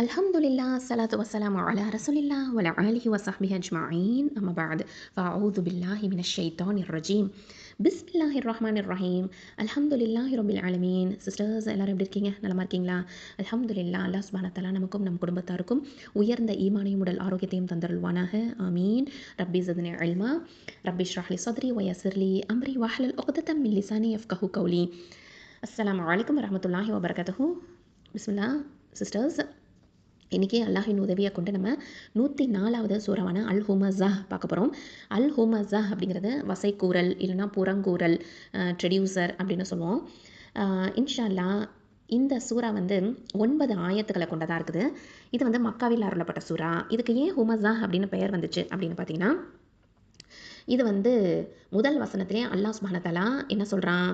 Alhamdulillah, salatu wassalamu ala rasulillah wa ala alihi wa sahbihi ajma'in. Amma ba'd. Fa'udhu billahi minash shaitanir rajim. Bismillahir rahmanir rahim. Alhamdulillahi rabbil alamin. Sisters எல்லாரும் எப்படி இருக்கீங்க? நலமா இருக்கீங்களா? அல்ஹம்துலில்லாஹ். அல்லாஹ் சுப்ஹானஹு வ தஆலா நமக்கும் நம் குடும்பத்தாருக்கும் உயர்ந்த ஈமானையும் உடல் ஆரோக்கியத்தையும் தந்தருள்வானாக. ஆமீன். ரப்பி ஸித்னி இல்மா. ரப்பி இஷ்ரஹ் லி ஸத்ரி வ யஸ்ஸிர் லி அம்ரி வஹ்லுல் உக்தத்தம் மின் லிசானி யஃப்கஹு கௌலி. அஸ்ஸலாமு அலைக்கும் வரஹ்மத்துல்லாஹி வ பரகாத்துஹு. பிஸ்மில்லாஹ். சிஸ்டர்ஸ், இன்றைக்கி அல்லாஹின் உதவியை கொண்டு நம்ம 104வது சூறாவான அல் ஹுமஸா பார்க்க போகிறோம். அல் ஹுமஸா அப்படிங்கிறது வசைக்கூறல் இல்லைனா புறங்கூறல், ட்ரெடியூசர் அப்படின்னு சொல்லுவோம். இன்ஷா அல்லாஹ் இந்த சூறா வந்து 9 ஆயத்துக்களை கொண்டதாக இருக்குது. இது வந்து மக்காவில் அருளப்பட்ட சூறா. இதுக்கு ஏன் ஹுமஸா அப்படின்னு பெயர் வந்துச்சு அப்படின்னு பார்த்தீங்கன்னா, இது வந்து முதல் வசனத்திலே அல்லாஹ் சுப்ஹானஹு வ தஆலா என்ன சொல்கிறான்?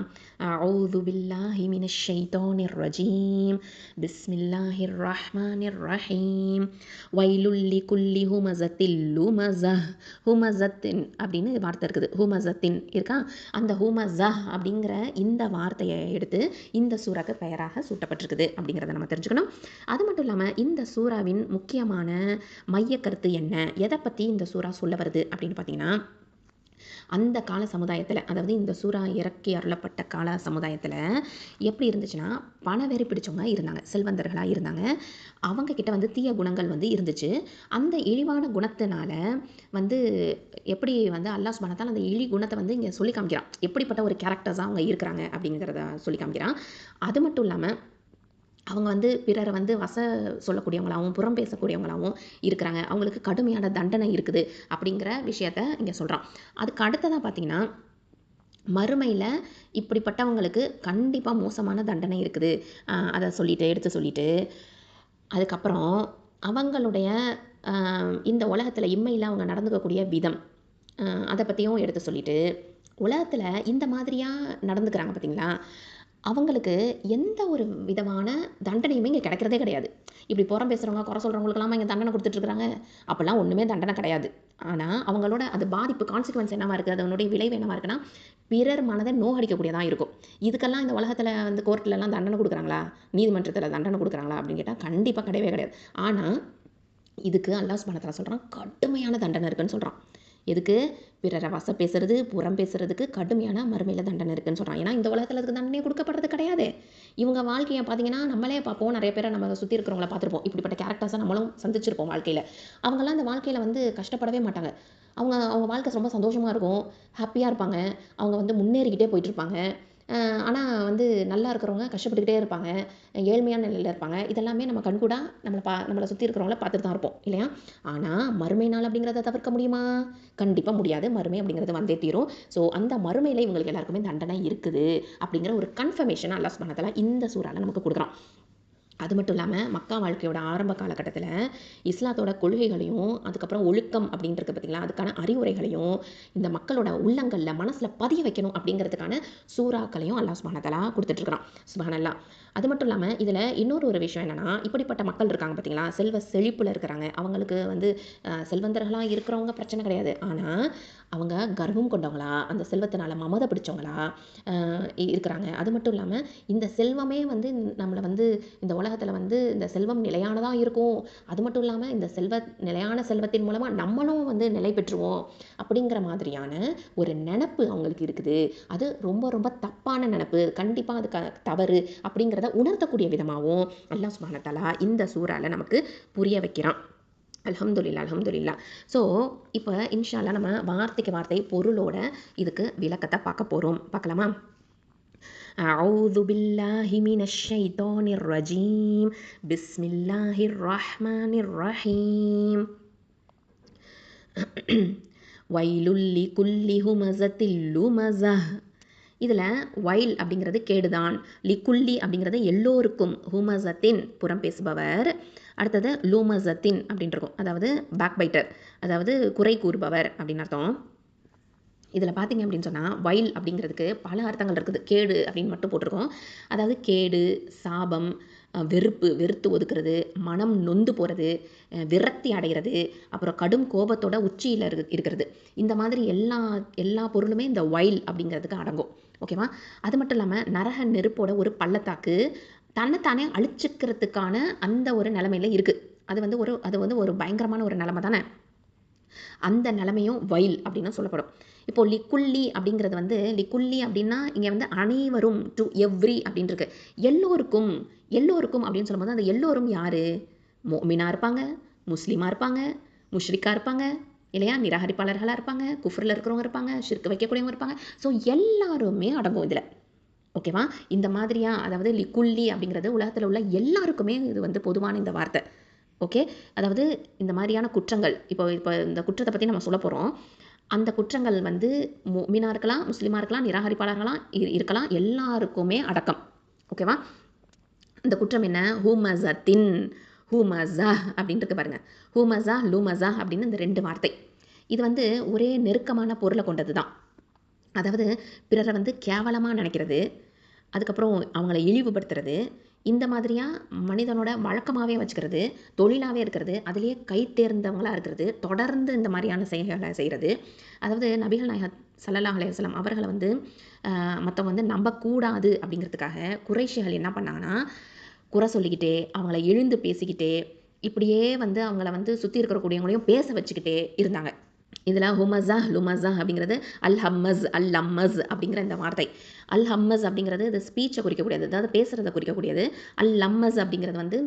அஊது பில்லாஹி மினஷ் ஷைத்தானிர் ரஜீம், பிஸ்மில்லாஹிர் ரஹ்மானிர் ரஹீம், வைலுல் லிகுல்லி ஹுமஸத்தில் லுமஸஹ். ஹுமஸத்தின் அப்படின்னு வார்த்தை இருக்குது, ஹுமஸத்தின் இருக்கா? அந்த ஹுமஸஹ் அப்படிங்கிற இந்த வார்த்தையை எடுத்து இந்த சூறாக்கு பெயராக சூட்டப்பட்டிருக்குது அப்படிங்கிறத நம்ம தெரிஞ்சுக்கணும். அது மட்டும் இல்லாமல் இந்த சூறாவின் முக்கியமான மையக்கருத்து என்ன, எதை பற்றி இந்த சூறா சொல்ல வருது அப்படின்னு பார்த்தீங்கன்னா, அந்த கால சமுதாயத்தில், அதாவது இந்த சூறா இறக்கி அருளப்பட்ட கால சமுதாயத்தில் எப்படி இருந்துச்சுன்னா, பணவெறி பிடிச்சவங்க இருந்தாங்க, செல்வந்தர்களாக இருந்தாங்க. அவங்க கிட்ட வந்து தீய குணங்கள் வந்து இருந்துச்சு. அந்த இழிவான குணத்தினால வந்து எப்படி வந்து அல்லாஹ் சுப்ஹானஹு வ தஆலா அந்த இழி குணத்தை வந்து இங்கே சொல்லி காமிக்கிறான், எப்படிப்பட்ட ஒரு கேரக்டர்ஸாக அவங்க இருக்கிறாங்க அப்படிங்கிறத சொல்லி காமிக்கிறான். அது மட்டும் இல்லாமல் அவங்க வந்து பிறரை வந்து சொல்லக்கூடியவங்களாகவும் புறம் பேசக்கூடியவங்களாகவும் இருக்கிறாங்க. அவங்களுக்கு கடுமையான தண்டனை இருக்குது அப்படிங்கிற விஷயத்த இங்கே சொல்கிறான். அதுக்கு அடுத்ததாக பார்த்தீங்கன்னா, மறுமையில் இப்படிப்பட்டவங்களுக்கு கண்டிப்பாக மோசமான தண்டனை இருக்குது. அதை எடுத்து சொல்லிட்டு அதுக்கப்புறம் அவங்களுடைய இந்த உலகத்தில் இம்மையில் அவங்க நடந்துக்கக்கூடிய விதம், அதை பற்றியும் எடுத்து சொல்லிட்டு, உலகத்தில் இந்த மாதிரியாக நடந்துக்கிறாங்க பார்த்தீங்களா, அவங்களுக்கு எந்த ஒரு விதமான தண்டனையுமே இங்கே கிடைக்கிறதே கிடையாது. இப்படி புறம் பேசுகிறவங்க, குறை சொல்கிறவங்களுக்கெல்லாம் இங்கே தண்டனை கொடுத்துட்ருக்குறாங்க. அப்போல்லாம் ஒன்றுமே தண்டனை கிடையாது. ஆனால் அவங்களோட அது பாதிப்பு, கான்சிக்வன்ஸ் என்னவா இருக்குது, அதனுடைய விளைவு என்னவா இருக்குன்னா, பிறர் மனதை நோகடிக்கக்கூடியதாக இருக்கும். இதுக்கெல்லாம் இந்த உலகத்தில் வந்து கோர்ட்லலாம் தண்டனை கொடுக்குறாங்களா, நீதிமன்றத்தில் தண்டனை கொடுக்குறாங்களா அப்படின்னு கேட்டால் கண்டிப்பாக கிடையவே கிடையாது. ஆனால் இதுக்கு அல்லாஹ் சுப்ஹானஹு வ தஆலா சொல்கிறான், கடுமையான தண்டனை இருக்குன்னு சொல்கிறான். எதுக்கு? பிறரை பேசுறது, புறம் பேசுறதுக்கு கடுமையான மறுமையில் தண்டனை இருக்குன்னு சொல்கிறான். ஏன்னா இந்த உலகத்தில் அதுக்கு தண்டனை கொடுக்கப்படுறது கிடையாது. இவங்க வாழ்க்கையை பார்த்தீங்கன்னா, நம்மளே பார்ப்போம், நிறைய பேரை நம்ம சுற்றி இருக்கிறவங்கள பார்த்துருப்போம். இப்படிப்பட்ட கேரக்டர்ஸை நம்மளும் சந்திச்சிருப்போம் வாழ்க்கையில். அவங்களாம் அந்த வாழ்க்கையில் வந்து கஷ்டப்படவே மாட்டாங்க. அவங்க அவங்க வாழ்க்கை ரொம்ப சந்தோஷமாக இருக்கும், ஹாப்பியாக இருப்பாங்க. அவங்க வந்து முன்னேறிக்கிட்டே போயிட்டுருப்பாங்க. ஆனால் வந்து நல்லா இருக்கிறவங்க கஷ்டப்பட்டுக்கிட்டே இருப்பாங்க, ஏழ்மையான நிலையில் இருப்பாங்க. இதெல்லாமே நம்ம கண்கூடா நம்மளை சுற்றி இருக்கிறவங்கள பார்த்துட்டு தான் இருப்போம் இல்லையா? ஆனால் மறுமை நாள் அப்படிங்கிறத தவிர்க்க முடியுமா? கண்டிப்பாக முடியாது. மறுமை அப்படிங்கிறது வந்தே தீரும். ஸோ அந்த மறுமையில் இவங்களுக்கு எல்லாருக்குமே தண்டனை இருக்குது அப்படிங்கிற ஒரு கன்ஃபர்மேஷன் அல்லாஹ் சுப்ஹானஹு வ தஆலா இந்த சூறால நமக்கு கொடுக்குறான். அது மட்டும் இல்லாமல் மக்கா வாழ்க்கையோட ஆரம்ப காலகட்டத்தில் இஸ்லாத்தோட கொள்கைகளையும், அதுக்கப்புறம் ஒழுக்கம் அப்படின்றது பார்த்தீங்களா, அதுக்கான அறிவுரைகளையும் இந்த மக்களோட உள்ளங்களில் மனசில் பதிய வைக்கணும் அப்படிங்கிறதுக்கான சூறாக்களையும் அல்லாஹ் சுப்ஹானஹு வ தஆலா கொடுத்துட்ருக்குறான். சுப்ஹானல்லாஹ். அது மட்டும் இல்லாமல் இதில் இன்னொரு விஷயம் என்னென்னா, இப்படிப்பட்ட மக்கள் இருக்காங்க பார்த்தீங்களா, செல்வ செழிப்பில் இருக்கிறாங்க. அவங்களுக்கு வந்து செல்வந்தர்களாக இருக்கிறவங்க பிரச்சனை கிடையாது. ஆனால் அவங்க கர்வம் கொண்டவங்களா, அந்த செல்வத்தினால மமதை பிடிச்சவங்களா இருக்கிறாங்க. அது மட்டும் இல்லாமல் இந்த செல்வமே வந்து நம்மளை வந்து இந்த உலகத்தில் வந்து இந்த செல்வம் நிலையானதாக இருக்கும். அது மட்டும் இல்லாமல் இந்த நிலையான செல்வத்தின் மூலமாக நம்மளும் வந்து நிலை பெற்றுவோம் அப்படிங்கிற மாதிரியான ஒரு நினப்பு அவங்களுக்கு இருக்குது. அது ரொம்ப ரொம்ப தப்பான நினப்பு. கண்டிப்பாக அது தவறு அப்படிங்கிறத உணர்த்தக்கூடிய விதமாகவும் அல்லாஹ் சுப்ஹானஹு வ தஆலா இந்த சூறால நமக்கு புரிய வைக்கிறான். அல்ஹம்துலில்லாஹ், அல்ஹம்துலில்லாஹ். ஸோ இப்போ இன்ஷா அல்லாஹ் நம்ம வார்த்தைக்கு வார்த்தை பொருளோட இதுக்கு விளக்கத்தை பார்க்க போகிறோம். பார்க்கலாமா? أعوذ بالله من الشيطان الرجيم, بسم الله الرحمن الرحيم, ويل لكل همزة لمزة. இதில் வைல் அப்படிங்கிறது கேடுதான், லிக்குல்லி அப்படிங்கிறது எல்லோருக்கும், ஹுமஸத்தின் புறம் பேசுபவர், அடுத்தது லூமஸத்தின் அப்படின்ட்டு இருக்கும், அதாவது பேக் பைட்டர், அதாவது குறை கூறுபவர் அப்படின்னு அர்த்தம். இதில் பார்த்தீங்க அப்படின்னு சொன்னால் வைல் அப்படிங்கிறதுக்கு பல அர்த்தங்கள் இருக்குது. கேடு அப்படின்னு மட்டும் போட்டிருக்கோம். அதாவது கேடு, சாபம், வெறுத்து ஒதுக்குறது, மனம் நொந்து போகிறது, விரக்தி அடைகிறது, அப்புறம் கடும் கோபத்தோட உச்சியில் இருக்கிறது. இந்த மாதிரி எல்லா பொருளுமே இந்த வைல் அப்படிங்கிறதுக்கு அடங்கும். ஓகேவா? அது மட்டும் இல்லாமல் நரக நெருப்போட ஒரு பள்ளத்தாக்கு, தன்னைத்தானே அழிச்சிக்கிறதுக்கான அந்த ஒரு நிலைமையில இருக்குது. அது வந்து ஒரு பயங்கரமான ஒரு நிலைமை தானே. அந்த நிலைமையும் வைல் அப்படின்னு சொல்லப்படும். இப்போ லிக்குல்லி அப்படிங்கிறது வந்து லிக்குல்லி அப்படின்னா இங்கே வந்து அனைவரும், டு எவ்ரி அப்படின்னு இருக்கு. எல்லோருக்கும் எல்லோருக்கும் அப்படின்னு சொல்லும்போது அந்த எல்லோரும் யாரு? மோமினா இருப்பாங்க, முஸ்லீமா இருப்பாங்க, முஷ்ரிக்கா இருப்பாங்க இல்லையா, நிராகரிப்பாளர்களாக இருப்பாங்க, குஃப்ரில் இருக்கிறவங்க இருப்பாங்க, ஷிர்க் வைக்கக்கூடியவங்க இருப்பாங்க. ஸோ எல்லாருமே அடங்கும் இதில். ஓகேவா? இந்த மாதிரியா, அதாவது லிக்குல்லி அப்படிங்கிறது உலகத்தில் உள்ள எல்லாருக்குமே இது வந்து பொதுவான இந்த வார்த்தை. ஓகே, அதாவது இந்த மாதிரியான குற்றங்கள், இப்போ இப்போ இந்த குற்றத்தை பற்றி நம்ம சொல்ல போகிறோம். அந்த குற்றங்கள் வந்து முஃமினா இருக்கலாம், முஸ்லீமா இருக்கலாம், நிராகரிப்பாளர்களாக இருக்கலாம், எல்லாருக்குமே அடக்கம். ஓகேவா? இந்த குற்றம் என்ன? ஹூமசத்தின், ஹூமசா அப்படின்ட்டு இருக்கு பாருங்க. ஹூமசா, லூமசா அப்படின்னு இந்த 2 வார்த்தை. இது வந்து ஒரே நெருக்கமான பொருளை கொண்டது தான். அதாவது பிறரை வந்து கேவலமாக நினைக்கிறது, அதுக்கப்புறம் அவங்கள இழிவுபடுத்துறது, இந்த மாதிரியாக மனிதனோட வழக்கமாகவே வச்சுக்கிறது, தொழிலாகவே இருக்கிறது, அதுலேயே கை தேர்ந்தவங்களாக இருக்கிறது, தொடர்ந்து இந்த மாதிரியான செயல்களை செய்கிறது. அதாவது நபிகள் நாயகம் ஸல்லல்லாஹு அலைஹி வஸல்லம் அவர்களை வந்து மற்றவங்க வந்து நம்பக்கூடாது அப்படிங்கிறதுக்காக குறைஷிகள் என்ன பண்ணாங்கன்னா, குறை சொல்லிக்கிட்டே, அவங்கள இழிந்து பேசிக்கிட்டே, இப்படியே வந்து அவங்கள வந்து சுற்றி இருக்கக்கூடியவங்களையும் பேச வச்சுக்கிட்டே இருந்தாங்க. இதில் ஹுமஸா, லுமஸா அப்படிங்கிறது அல் ஹம்மஸ், அல் லம்மஸ் அப்படிங்கிற இந்த வார்த்தை. அல் ஹம்மஸ் அப்படிங்கிறது இது ஸ்பீச்சை குறிக்கக்கூடியது, அதாவது பேசுகிறத குறிக்கக்கூடியது. அல் லம்மஸ் அப்படிங்கிறது வந்து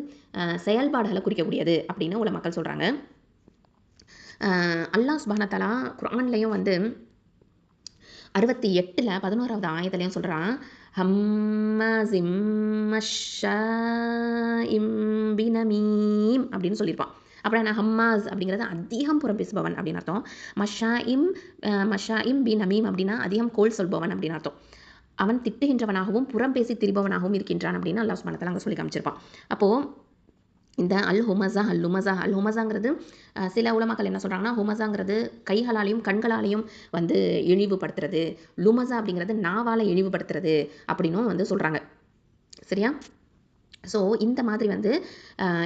செயல்பாடுகளை குறிக்கக்கூடியது அப்படின்னு உள்ள மக்கள் சொல்கிறாங்க. அல்லாஹ் சுப்ஹானஹு தஆலா குர்ஆன்லையும் வந்து 68ல் 11வது ஆயத்துலையும் சொல்கிறான், ஹம்மாஸிம் மஷ்ஷாஇம் பினமீம் அப்படின்னு சொல்லியிருப்பான். அப்புறம் நான் ஹம்மாஸ் அப்படிங்கிறது அதிகம் புறம் பேசுபவன் அப்படின்னு அர்த்தம். மஷாஇம் பி நமீம் அப்படின்னா அதிகம் கோல் சொல்பவன் அப்படின்னு அர்த்தம். அவன் திட்டுகின்றவனாகவும் புறம் பேசி திரிபவனாகவும் இருக்கின்றான் அப்படின்னு அல்லாஹ் சுப்ஹானஹு தஆலா அங்கே சொல்லி காமிச்சிருப்பான். அப்போது இந்த அல் ஹுமஸா, அல் லுமஸா, அல் ஹுமஸாங்கிறது சில உலமாக்கள் என்ன சொல்கிறாங்கன்னா, ஹுமஸாங்கிறது கைகளாலையும் கண்களாலையும் வந்து இழிவுபடுத்துறது, லுமஸா அப்படிங்கிறது நாவால் இழிவுபடுத்துறது அப்படின்னும் வந்து சொல்கிறாங்க. சரியா? ஸோ இந்த மாதிரி வந்து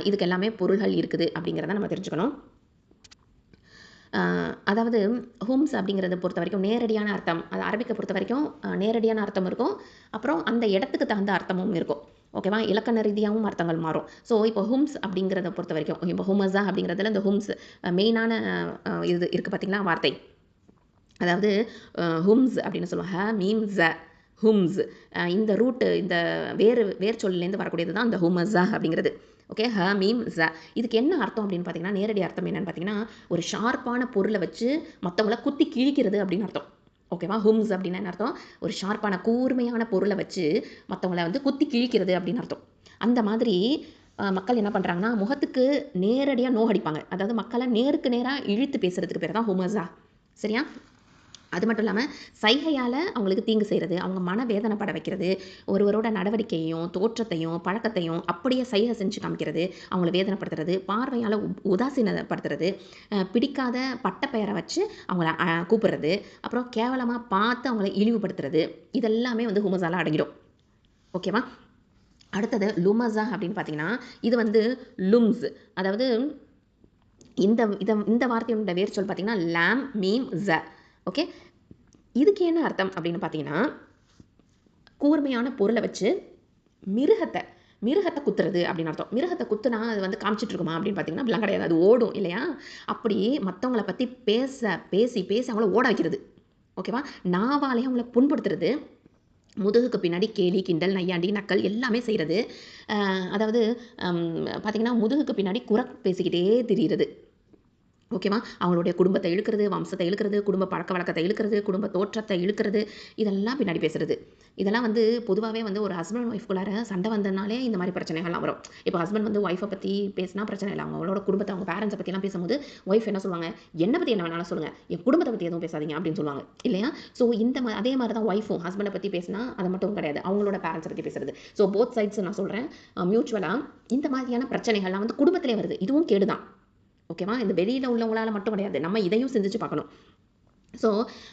இதுக்கு எல்லாமே பொருள்கள் இருக்குது அப்படிங்கிறத நம்ம தெரிஞ்சுக்கணும். அதாவது ஹும்ஸ் அப்படிங்கிறத பொறுத்த வரைக்கும் நேரடியான அர்த்தம், அது அரபிக்கை பொறுத்த வரைக்கும் நேரடியான அர்த்தம் இருக்கும், அப்புறம் அந்த இடத்துக்கு தகுந்த அர்த்தமும் இருக்கும். ஓகேவா? இலக்கண ரீதியாகவும் அர்த்தங்கள் மாறும். ஸோ இப்போ ஹும்ஸ் அப்படிங்கிறத பொறுத்த வரைக்கும், இப்போ ஹுமஸா அப்படிங்கிறதுல இந்த ஹும்ஸ் மெயினான இது இருக்குது பார்த்தீங்களா வார்த்தை. அதாவது ஹும்ஸ் அப்படின்னு சொல்லுவாங்க, ஹ மீம் ஸ, ஹும்ஸ். இந்த ரூட்டு, இந்த வேர் சொல்லேருந்து வரக்கூடியது தான் அந்த ஹுமஸா அப்படிங்கிறது. ஓகே, ஹ மீம் ஸ. இதுக்கு என்ன அர்த்தம் அப்படின்னு பார்த்தீங்கன்னா, நேரடி அர்த்தம் என்னன்னு பார்த்தீங்கன்னா, ஒரு ஷார்ப்பான பொருளை வச்சு மற்றவங்கள குத்தி கிழிக்கிறது அப்படின்னு அர்த்தம். ஓகேவா? ஹும்ஸ் அப்படின்னா என்ன அர்த்தம்? ஒரு ஷார்ப்பான கூர்மையான பொருளை வச்சு மற்றவங்கள வந்து குத்தி கிழிக்கிறது அப்படின்னு அர்த்தம். அந்த மாதிரி மக்கள் என்ன பண்ணுறாங்கன்னா, முகத்துக்கு நேரடியாக நோகடிப்பாங்க. அதாவது மக்களை நேருக்கு நேராக இழுத்து பேசுறதுக்கு பேர் தான் ஹுமஸா. சரியா? அது மட்டும் இல்லாமல் சைகையால் அவங்களுக்கு தீங்கு செய்கிறது, அவங்க மனவேதனைப்பட வைக்கிறது, ஒருவரோட நடவடிக்கையையும் தோற்றத்தையும் பழக்கத்தையும் அப்படியே சைகை செஞ்சு காமிக்கிறது, அவங்கள வேதனைப்படுத்துறது, பார்வையால் உதாசீனப்படுத்துறது, பிடிக்காத பட்டப்பெயரை வச்சு அவங்கள கூப்பிடுறது, அப்புறம் கேவலமாக பார்த்து அவங்கள இழிவுபடுத்துறது, இதெல்லாமே வந்து ஹுமஸால அடங்கிடும். ஓகேவா? அடுத்தது லுமஸா அப்படின்னு பார்த்தீங்கன்னா, இது வந்து லும்ஸ், அதாவது இந்த வார்த்தையோட வேர் சொல் பார்த்தீங்கன்னா லாம் மீம் ஸ. ஓகே, இதுக்கு என்ன அர்த்தம் அப்படின்னு பார்த்தீங்கன்னா, கூர்மையான பொருளை வச்சு மிருகத்தை குத்துறது அப்படின்னு அர்த்தம். மிருகத்தை குத்துனா அது வந்து காமிச்சிட்டு இருக்குமா அப்படின்னு பார்த்தீங்கன்னா அப்படிலாம் கிடையாது, அது ஓடும் இல்லையா? அப்படி மற்றவங்கள பற்றி பேசி அவங்கள ஓட வைக்கிறது. ஓகேவா? நாவாலே அவங்கள புண்படுத்துறது, முதுகுக்கு பின்னாடி கேலி கிண்டல் நையாண்டி நக்கல் எல்லாமே செய்கிறது. அதாவது பார்த்திங்கன்னா முதுகுக்கு பின்னாடி குறை பேசிக்கிட்டே திரியிறது. ஓகேவா? அவங்களுடைய குடும்பத்தை இழுக்கிறது, வம்சத்தை இழுக்கிறது, குடும்ப பழக்க வழக்கத்தை இழுக்கிறது, குடும்ப தோற்றத்தை இழுக்கிறது, இதெல்லாம் பின்னாடி பேசுறது. இதெல்லாம் வந்து பொதுவாகவே வந்து ஒரு ஹஸ்பண்ட் அண்ட் ஒய்ஃப்குள்ளார சண்டை வந்தனாலே இந்த மாதிரி பிரச்சனைகள்லாம் வரும். இப்போ ஹஸ்பண்ட் வந்து ஒய்ஃபை பற்றி பேசினா பிரச்சனை இல்லை, அவங்களோட குடும்பத்தை அவங்க பேரண்ட்ஸை பற்றிலாம் பேசும்போது ஒய்ஃப் என்ன சொல்லுவாங்க, என்னை பற்றி என்ன வேணாலும் சொல்லுங்கள், என் குடும்பத்தை பற்றி எதுவும் பேசாதீங்க அப்படின்னு சொல்லுவாங்க இல்லையா? ஸோ அதே மாதிரி தான் ஒய்ஃபும் ஹஸ்பண்டை பற்றி பேசினா அது மட்டும் கிடையாது, அவங்களோட பேரண்ட்ஸை பற்றி பேசுறது. ஸோ போத் சைட்ஸ் நான் சொல்கிறேன், மியூச்சுவலாக இந்த மாதிரியான பிரச்சனைகள்லாம் வந்து குடும்பத்திலே வருது. இதுவும் கேடுதான். ஓகேவா? இந்த வெளியில் உள்ளவங்களால் மட்டும் கிடையாது, நம்ம இதையும் சிந்திச்சு பார்க்கணும். ஸோ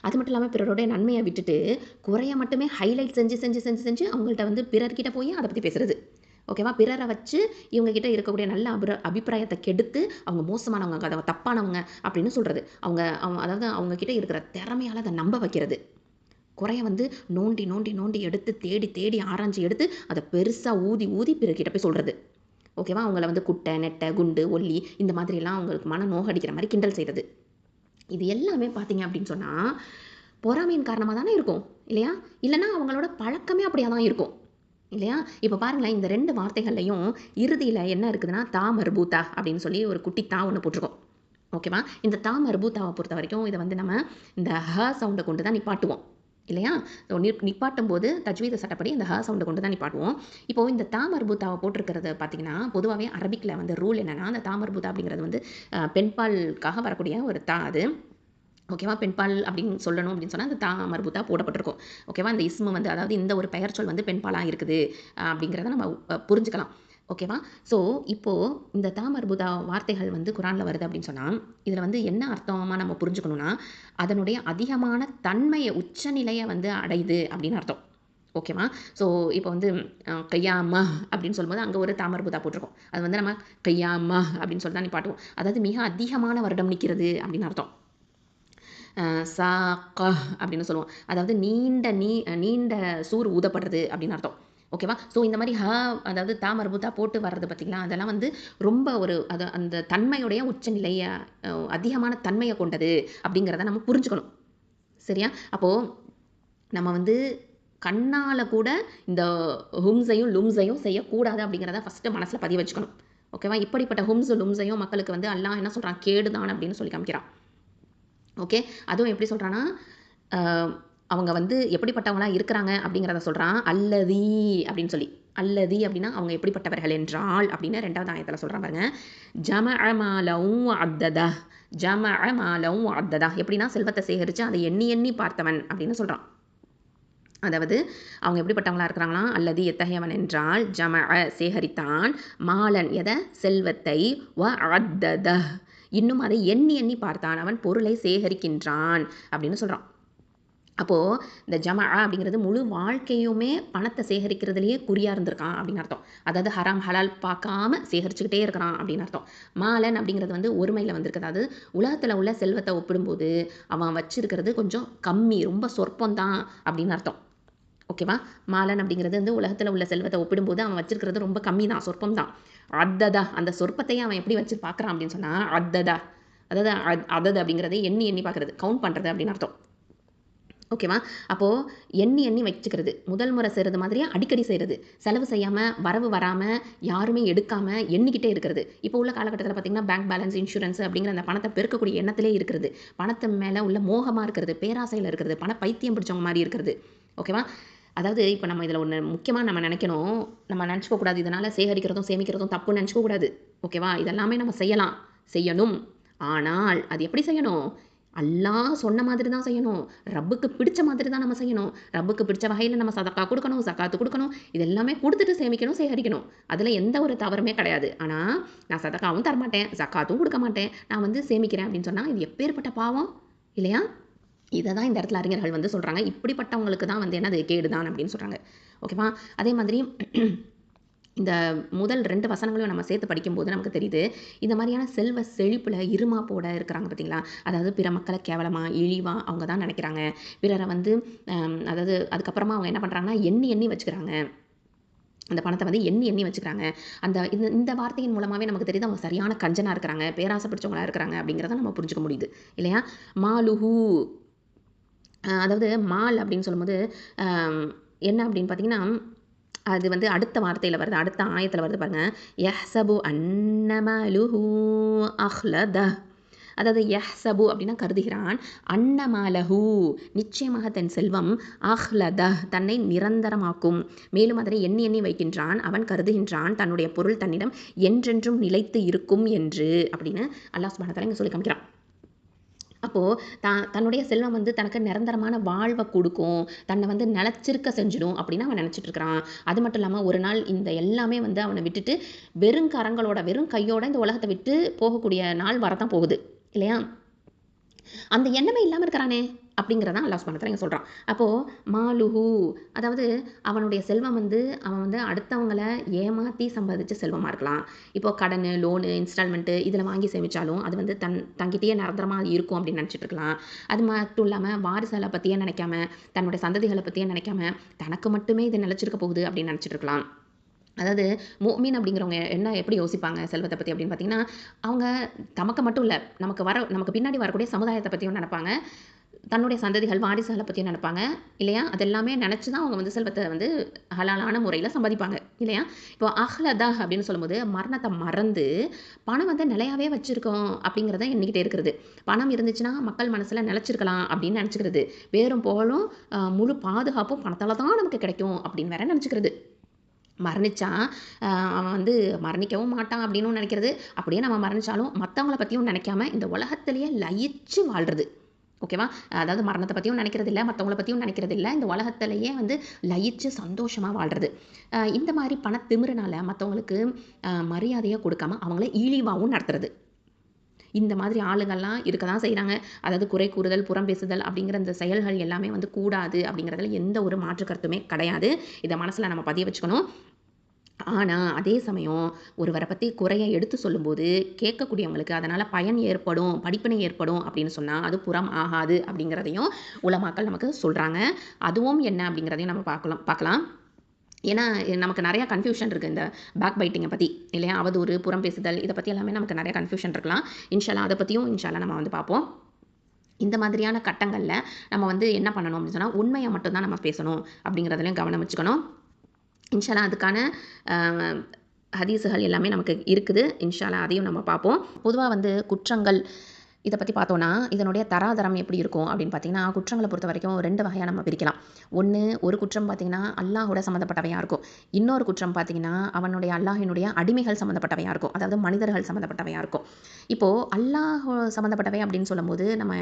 அது மட்டும் இல்லாமல் பிறருடைய நன்மையை விட்டுட்டு குறைய மட்டுமே ஹைலைட் செஞ்சு அவங்கள்ட்ட வந்து பிறர்கிட்ட போய் அதை பற்றி பேசுறது. ஓகேவா? பிறரை வச்சு இவங்ககிட்ட இருக்கக்கூடிய நல்ல அபிப்பிராயத்தை கெடுத்து அவங்க மோசமானவங்க, அதை தப்பானவங்க அப்படின்னு சொல்கிறது. அதாவது அவங்கக்கிட்ட இருக்கிற திறமையால் அதை நம்ப வைக்கிறது. குறைய வந்து நோண்டி நோண்டி நோண்டி எடுத்து தேடி தேடி ஆராய்ச்சி எடுத்து அதை பெருசாக ஊதி ஊதி பிறகிட்ட போய் சொல்கிறது. ஓகேவா? அவங்கள வந்து குட்டை நெட்டை குண்டு ஒல்லி இந்த மாதிரிலாம் அவங்களுக்கு மன நோகடிக்கிற மாதிரி கிண்டல் செய்கிறது. இது எல்லாமே பார்த்தீங்க அப்படின்னு சொன்னால் பொறாமையின் காரணமாக தானே இருக்கும் இல்லையா? இல்லைன்னா அவங்களோட பழக்கமே அப்படியே தான் இருக்கும் இல்லையா? இப்போ பாருங்களேன், இந்த 2 வார்த்தைகள்லையும் இறுதியில் என்ன இருக்குதுன்னா தா மர்பூத்தா அப்படின்னு சொல்லி ஒரு குட்டி தா ஒன்று போட்டிருக்கோம். ஓகேவா? இந்த தா மர்பூத்தாவை பொறுத்த வரைக்கும் இதை வந்து நம்ம இந்த ஹ சவுண்டை கொண்டு தான் நிப்பாட்டுவோம் இல்லையா? ஸோ நிப்பாட்டும் போது தஜ்வீத சட்டப்படி இந்த ஹ சவுண்டை கொண்டு தான் நிப்பாட்டுவோம். இப்போது இந்த தா மர்பூத்தாவை போட்டிருக்கிறது பார்த்தீங்கன்னா பொதுவாகவே அரபிக்கில் வந்து ரூல் என்னென்னா அந்த தா மர்பூத்தா அப்படிங்கிறது வந்து பெண்பாலுக்காக வரக்கூடிய ஒரு தா அது. ஓகேவா? பெண்பால் அப்படின்னு சொல்லணும் அப்படின்னு சொன்னால் அந்த தா மர்பூத்தா போடப்பட்டிருக்கும். ஓகேவா? இந்த இஸ்மு வந்து அதாவது இந்த ஒரு பெயர் சொல் வந்து பெண்பாலாக இருக்குது அப்படிங்கிறத நம்ம புரிஞ்சுக்கலாம். ஓகேவா? ஸோ இப்போது இந்த தா மர்பூத்தா வார்த்தைகள் வந்து குரானில் வருது அப்படின்னு சொன்னால் இதில் வந்து என்ன அர்த்தமாக நம்ம புரிஞ்சுக்கணும்னா அதனுடைய அதிகமான தன்மையை உச்சநிலையை வந்து அடையுது அப்படின்னு அர்த்தம். ஓகேவா? ஸோ இப்போ வந்து கையாமா அப்படின்னு சொல்லும்போது அங்கே ஒரு தாமர்பூதா போட்டிருக்கோம். அது வந்து நம்ம கையாமா அப்படின்னு சொல்லி தான் நிப்பாட்டுவோம். அதாவது மிக அதிகமான வருடம் நிற்கிறது அப்படின்னு அர்த்தம். சாக்க அப்படின்னு சொல்லுவோம். அதாவது நீண்ட சூர் ஊதப்படுறது அப்படின்னு அர்த்தம். ஓகேவா? ஸோ இந்த மாதிரி அதாவது தா மர்பூத்தா போட்டு வர்றது பார்த்தீங்களா, அதெல்லாம் வந்து ரொம்ப ஒரு அந்த தன்மையுடைய உச்சநிலைய அதிகமான தன்மையை கொண்டது அப்படிங்கிறத நம்ம புரிஞ்சுக்கணும். சரியா? அப்போது நம்ம வந்து கண்ணால் கூட இந்த ஹும்ஸையும் லும்ஸையும் செய்யக்கூடாது அப்படிங்கிறத ஃபஸ்ட்டு மனசில் பதிய வச்சுக்கணும். ஓகேவா? இப்படிப்பட்ட ஹும்ஸு லும்ஸையும் மக்களுக்கு வந்து அல்லாஹ் என்ன சொல்கிறான், கேடுதான் அப்படின்னு சொல்லி காமிக்கிறான். ஓகே, அதுவும் எப்படி சொல்கிறான்னா அவங்க வந்து எப்படிப்பட்டவங்களா இருக்கிறாங்க அப்படிங்கிறத சொல்கிறான். அல்லதி அப்படின்னு சொல்லி, அல்லதி அப்படின்னா அவங்க எப்படிப்பட்டவர்கள் என்றால் அப்படின்னு 2வது ஆயத்தில் சொல்கிறான் பாருங்க. ஜமஅ மாலவும் அத்ததா, ஜமஅ மாலவும் அத்ததா எப்படின்னா செல்வத்தை சேகரித்து அதை எண்ணி எண்ணி பார்த்தவன் அப்படின்னு சொல்கிறான். அதாவது அவங்க எப்படிப்பட்டவங்களா இருக்கிறாங்களாம், அல்லது எத்தகையவன் என்றால் ஜமஅ சேகரித்தான், மாலன் எதை செல்வத்தை, வ அத்தத இன்னும் அதை எண்ணி எண்ணி பார்த்தான், அவன் பொருளை சேகரிக்கின்றான் அப்படின்னு சொல்கிறான். அப்போது இந்த ஜமா அப்படிங்கிறது முழு வாழ்க்கையுமே பணத்தை சேகரிக்கிறதுலையே குறியாக இருந்திருக்கான் அப்படின்னு அர்த்தம். அதாவது ஹராம் ஹலால் பார்க்காம சேகரிச்சுக்கிட்டே இருக்கிறான் அப்படின்னு அர்த்தம். மாலன் அப்படிங்கிறது வந்து ஒருமையில் வந்திருக்கு. அதாவது உலகத்தில் உள்ள செல்வத்தை ஒப்பிடும்போது அவன் வச்சிருக்கிறது கொஞ்சம் கம்மி, ரொம்ப சொற்பந்தான் அப்படின்னு அர்த்தம். ஓகேவா? மாலன் அப்படிங்கிறது வந்து உலகத்தில் உள்ள செல்வத்தை ஒப்பிடும்போது அவன் வச்சிருக்கிறது ரொம்ப கம்மி தான், சொற்பம் தான். அத்ததா அந்த சொற்பத்தையே அவன் எப்படி வச்சு பார்க்குறான் அப்படின்னு சொன்னால் அத்ததா, அதாவது அதது அப்படிங்கிறது எண்ணி எண்ணி பார்க்குறது, கவுண்ட் பண்ணுறது அப்படின்னு அர்த்தம். ஓகேவா? அப்போது எண்ணி எண்ணி வச்சுக்கிறது, முதல் முறை செய்கிறது மாதிரியே அடிக்கடி செய்கிறது, செலவு செய்யாமல் வரவு வராமல் யாருமே எடுக்காமல் எண்ணிக்கிட்டே இருக்கிறது. இப்போ உள்ள காலகட்டத்தில் பார்த்திங்கன்னா பேங்க் பேலன்ஸ், இன்சூரன்ஸ் அப்படிங்கிற அந்த பணத்தை பெருக்கக்கூடிய எண்ணத்திலே இருக்கிறது, பணத்தை மேலே உள்ள மோகமாக இருக்கிறது, பேராசையில் இருக்கிறது, பண பைத்தியம் பிடிச்சவங்க மாதிரி இருக்கிறது. ஓகேவா? அதாவது இப்போ நம்ம இதில் ஒன்று முக்கியமாக நம்ம நினைக்கணும், நம்ம நினச்சிக்கக்கூடாது இதனால் சேகரிக்கிறதும் சேமிக்கிறதும் தப்புன்னு நினச்சிக்கக்கூடாது. ஓகேவா? இதெல்லாமே நம்ம செய்யணும். ஆனால் அது எப்படி செய்யணும்? அல்லாஹ் சொன்ன மாதிரி தான் செய்யணும், ரப்புக்கு பிடிச்ச மாதிரி தான் நம்ம செய்யணும், ரப்புக்கு பிடிச்ச வகையில் நம்ம சதக்கா கொடுக்கணும், சக்காத்து கொடுக்கணும், இது எல்லாமே கொடுத்துட்டு சேமிக்கணும், சேகரிக்கணும். அதில் எந்த ஒரு தவறுமே கிடையாது. ஆனால் நான் சதக்காவும் தரமாட்டேன், சக்காத்தும் கொடுக்க மாட்டேன், நான் வந்து சேமிக்கிறேன் அப்படின்னு சொன்னால் இது எப்பேற்பட்ட பாவம் இல்லையா? இதை தான் இந்த இடத்துல அறிஞர்கள் வந்து சொல்கிறாங்க, இப்படிப்பட்டவங்களுக்கு தான் வந்து என்னது கேடுதான் அப்படின்னு சொல்கிறாங்க. ஓகேவா? அதே மாதிரி இந்த முதல் 2 வசனங்களையும் நம்ம சேர்த்து படிக்கும்போது நமக்கு தெரியுது, இந்த மாதிரியான செல்வ செழிப்பில் இருமாப்போட இருக்கிறாங்க பார்த்தீங்களா? அதாவது பிற மக்களை கேவலமாக இழிவாக அவங்க தான் நினைக்கிறாங்க. பிறரை வந்து அதாவது அதுக்கப்புறமா அவங்க என்ன பண்ணுறாங்கன்னா எண்ணி எண்ணி வச்சுக்கிறாங்க, அந்த பணத்தை வந்து எண்ணி எண்ணி வச்சுக்கிறாங்க. அந்த இந்த வார்த்தையின் மூலமாகவே நமக்கு தெரியுது அவங்க சரியான கஞ்சனாக இருக்கிறாங்க, பேராசை பிடிச்சவங்களா இருக்கிறாங்க அப்படிங்கிறத நம்ம புரிஞ்சுக்க முடியுது இல்லையா? மாலுஹு அதாவது மால் அப்படின்னு சொல்லும்போது என்ன அப்படின்னு பார்த்தீங்கன்னா அது வந்து அடுத்த வார்த்தையில் வருது, அடுத்த ஆயத்தில் வருது பாருங்க. யஹ்சபு அன்னமலுஹு அஹ்லத, அதாவது யஹ்சபு அப்படின்னா கருதுகிறான், அன்னமலஹு நிச்சயமாக தன் செல்வம், அஹ்லத தன்னை நிரந்தரமாக்கும், மேலும் அதனை எண்ணி எண்ணி வைக்கின்றான், அவன் கருதுகின்றான் தன்னுடைய பொருள் தன்னிடம் என்றென்றும் நிலைத்து இருக்கும் என்று அப்படின்னு அல்லாஹ் சுப்ஹானஹு வ தஆலா இங்கே சொல்லி காமிக்கிறான். அப்போது தன்னுடைய செல்வம் வந்து தனக்கு நிரந்தரமான வாழ்வை கொடுக்கும், தன்னை வந்து நிலச்சிருக்க செஞ்சிடும் அப்படின்னு அவன் நினச்சிட்டு இருக்கிறான். அது மட்டும் இல்லாமல் ஒரு நாள் இந்த எல்லாமே வந்து அவனை விட்டுட்டு வெறும் கரங்களோட வெறும் கையோட இந்த உலகத்தை விட்டு போகக்கூடிய நாள் வரதான் போகுது இல்லையா? அந்த எண்ணமே இல்லாமல் இருக்கிறானே, அப்படிங்கிறதான் அல்லாஹ் சுப்ஹானஹு வ தஆலா இங்க சொல்றான். அப்போ மாலுஹு அதாவது அவனுடைய செல்வம் வந்து அவன் வந்து அடுத்தவங்கள ஏமாத்தி சம்பாதிச்ச செல்வமா இருக்கலாம். இப்போ கடனு, லோனு, இன்ஸ்டால்மென்ட் இதில வாங்கி சேமிச்சாலும் அது வந்து தன்கிட்டயே நிரந்தரமா இருக்கும் அப்படின்னு நினைச்சிட்டு இருக்கலாம். அது மட்டும் இல்லாம வாரிசுகள பத்தியே நினைக்காம, தன்னுடைய சந்ததிகள பத்தியே நினைக்காம, தனக்கு மட்டுமே இது நிலைச்சிருக்க போகுது அப்படின்னு நினைச்சிட்டு இருக்கலாம். அதாவது முஃமின் அப்படிங்கிறவங்க எப்படி யோசிப்பாங்க செல்வத்த பத்தி அப்படின்னு பார்த்தீங்கன்னா, அவங்க தமக்கு மட்டும் இல்ல, நமக்கு பின்னாடி வரக்கூடிய சமுதாயத்த பத்தியும் நினைப்பாங்க. தன்னுடைய சந்ததிகள், வாரிசுகள பத்தியும் நினைப்பாங்க. இல்லையா? அது எல்லாமே நினைச்சு தான் அவங்க வந்து செல்வத்த வந்து ஹலாலான முறையில சம்பாதிப்பாங்க. இல்லையா? இப்போ அஹ்லதா அப்படின்னு சொல்லும்போது, மரணத்த மறந்து பணம் வந்து நிலையாவே வச்சிருக்கோம் அப்படிங்கிறத எண்ணிக்கிட்டே இருக்கிறது. பணம் இருந்துச்சுன்னா மக்கள் மனசுல நிலைச்சிருக்கலாம் அப்படின்னு நினைச்சுக்கிறது. பேரும் புகழும் முழு பாதுகாப்பும் பணத்தால தான் நமக்கு கிடைக்கும் அப்படின்னு வேற நினைச்சுக்கிறது. மரணிச்சா அவன் வந்து மரணிக்கவும் மாட்டான் அப்படின்னும் நினைக்கிறது. அப்படியே நம்ம மரணிச்சாலும் மத்தவங்கள பத்தியும் நினைக்காம இந்த உலகத்திலேயே லயிச்சு வாழ்றது. ஓகேவா? அதாவது மரணத்த பத்தியும் நினைக்கிறது இல்ல, மத்தவங்கள பத்தியும் நினைக்கிறது இல்ல. இந்த உலகத்திலேயே வந்து லயிச்சு சந்தோஷமா வாழ்றது. இந்த மாரி பணத்திமிருனால மத்தவங்களுக்கு மரியாதைய கொடுக்காம அவங்கள இழிவாவும் நடத்துறது. இந்த மாதிரி ஆளுங்கள்லாம் இருக்க தான் செய்றாங்க. அதாவது குறை கூறுதல், புறம் பேசுதல் அப்படிங்கிற இந்த செயல்கள் எல்லாமே வந்து கூடாது அப்படிங்கிறதுல எந்த ஒரு மாற்று கருத்துமே கிடையாது. இத மனசுல நம்ம பதிய வச்சுக்கணும். ஆனா, அதே சமயம் ஒருவர பத்தி குறைய எடுத்து சொல்லும்போது, கேட்கக்கூடியவங்களுக்கு அதனால பயன் ஏற்படும், படிப்பினை ஏற்படும் அப்படின்னு சொன்னா, அது புறம் ஆகாது அப்படிங்கிறதையும் உலமாக்கள் நமக்கு சொல்றாங்க. அதுவும் என்ன அப்படிங்கிறதையும் நம்ம பார்க்கலாம். ஏன்னா, நமக்கு நெறைய கன்ஃப்யூஷன் இருக்கு இந்த பேக் பைட்டிங்க பத்தி. இல்லையா? அவதூறு, புறம் பேசுதல் இத பத்தி எல்லாமே நமக்கு நெறைய கன்ஃப்யூஷன் இருக்கலாம். இன்ஷா அல்லாஹ் அத பத்தியும் இன்ஷா அல்லாஹ் நம்ம வந்து பார்ப்போம். இந்த மாதிரியான கட்டங்கள்ல நம்ம வந்து என்ன பண்ணணும் அப்படின்னு சொன்னா, உண்மைய மட்டும் தான் நம்ம பேசணும் அப்படிங்கிறதுலயும் கவனம் வச்சுக்கணும். இன்ஷா அல்லாஹ் அதுக்கான அ ஹதீஸுகள் எல்லாமே நமக்கு இருக்குது. இன்ஷா அல்லாஹ் அதையும் நம்ம பார்ப்போம். பொதுவா வந்து குற்றங்கள் இத பத்தி பார்த்தோம்னா, இதனுடைய தராதரம் எப்படி இருக்கும் அப்படின்னு பார்த்தீங்கன்னா, குற்றங்கள பொறுத்தவரைக்கும் 2 வகையா நம்ம பிரிக்கலாம். ஒரு குற்றம் பார்த்தீங்கன்னா, அல்லாஹோட சம்மந்தப்பட்டவையா இருக்கும். இன்னொரு குற்றம் பார்த்தீங்கன்னா, அல்லாஹினுடைய அடிமைகள் சம்மந்தப்பட்டவையா இருக்கும். அதாவது மனிதர்கள் சம்மந்தப்பட்டவையா இருக்கும். இப்போ அல்லாஹ் சம்மந்தப்பட்டவை அப்படின்னு சொல்லும்போது, நம்ம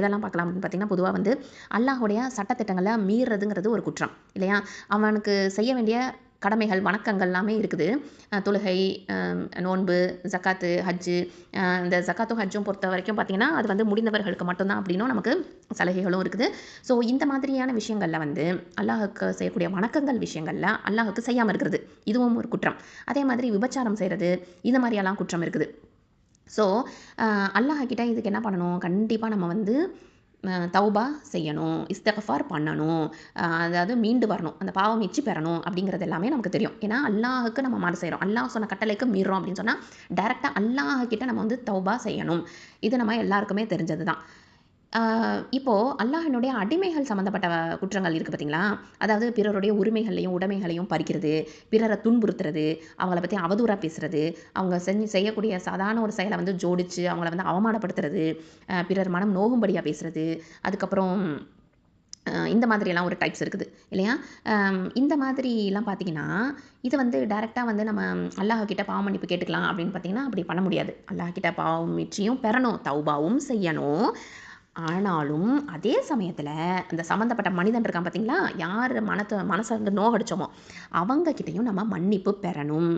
எதெல்லாம் பார்க்கலாம் அப்படின்னு பார்த்தீங்கன்னா, பொதுவா வந்து அல்லாஹுடைய சட்டதிட்டங்கள மீறுறதுங்கிறது ஒரு குற்றம். இல்லையா? அவனுக்கு செய்ய வேண்டிய கடமைகள், வணக்கங்கள் எல்லாமே இருக்குது. தொழுகை, நோன்பு, ஜக்காத்து, ஹஜ்ஜு இந்த ஜக்காத்தும் ஹஜ்ஜும் பொறுத்த வரைக்கும் பார்த்தீங்கன்னா, அது வந்து முடிந்தவர்களுக்கு மட்டும் தான் அப்படின்னும் நமக்கு சலுகைகளும் இருக்குது. ஸோ இந்த மாதிரியான விஷயங்கள்ல வந்து அல்லாஹ்வுக்கு செய்யக்கூடிய வணக்கங்கள் விஷயங்கள்ல அல்லாஹ்வுக்கு செய்யாம இருக்கிறது. இதுவும் ஒரு குற்றம். அதே மாதிரி விபச்சாரம் செய்றது, இந்த மாரியெல்லாம் குற்றம் இருக்குது. ஸோ அல்லாஹ் கிட்ட இதுக்கு என்ன பண்ணணும்? கண்டிப்பா நம்ம வந்து தௌபா செய்யணும், இஸ்திக்ஃபார் பண்ணணும். அதாவது மீண்டு வரணும். அந்த பாவ மீட்சி பெறணும் அப்படிங்கிறது எல்லாமே நமக்கு தெரியும். ஏன்னா அல்லாஹ்வுக்கு நம்ம மாறு செய்றோம். அல்லாஹ் சொன்ன கட்டளைக்கு மீறுறோம் அப்படின்னு சொன்னா, டைரக்ட்டா அல்லாஹ் கிட்ட நம்ம வந்து தௌபா செய்யணும். இது நம்ம எல்லாருக்குமே தெரிஞ்சது தான். இப்போ அல்லாஹ்வினுடைய அடிமைகள் சம்மந்தப்பட்ட குற்றங்கள் இருக்கு பார்த்தீங்களா? அதாவது பிறருடைய உரிமைகளையும், உடைமைகளையும் பறிக்கிறது, பிறர துன்புறுத்துறது, அவங்கள பத்தி அவதூறா பேசுறது, அவங்க செய்யக்கூடிய சாதாரண ஒரு செயல வந்து ஜோடிச்சு அவங்கள வந்து அவமானப்படுத்துறது, பிறர் மனம் நோகும்படியா பேசுறது, அதுக்கப்புறம் இந்த மாதிரியெல்லாம் ஒரு டைப்ஸ் இருக்குது இல்லையா? இந்த மாதிரிலாம் பார்த்தீங்கன்னா, இது வந்து டைரக்ட்டா வந்து நம்ம அல்லாஹ் கிட்ட பாவ மன்னிப்பு கேட்டுக்கலாம் அப்படின்னு பார்த்தீங்கன்னா, அப்படி பண்ண முடியாது. அல்லாஹ் கிட்ட பாவ மீட்சியும் பெறணும், தௌபாவும் செய்யணும். ஆனாலும் அதே சமயத்துல அந்த சம்மந்தப்பட்ட மனிதன் இருக்கான் பார்த்தீங்களா? யார் மனச வந்து நோகடிச்சோமோ, அவங்க கிட்டயும் நம்ம மன்னிப்பு பெறணும்.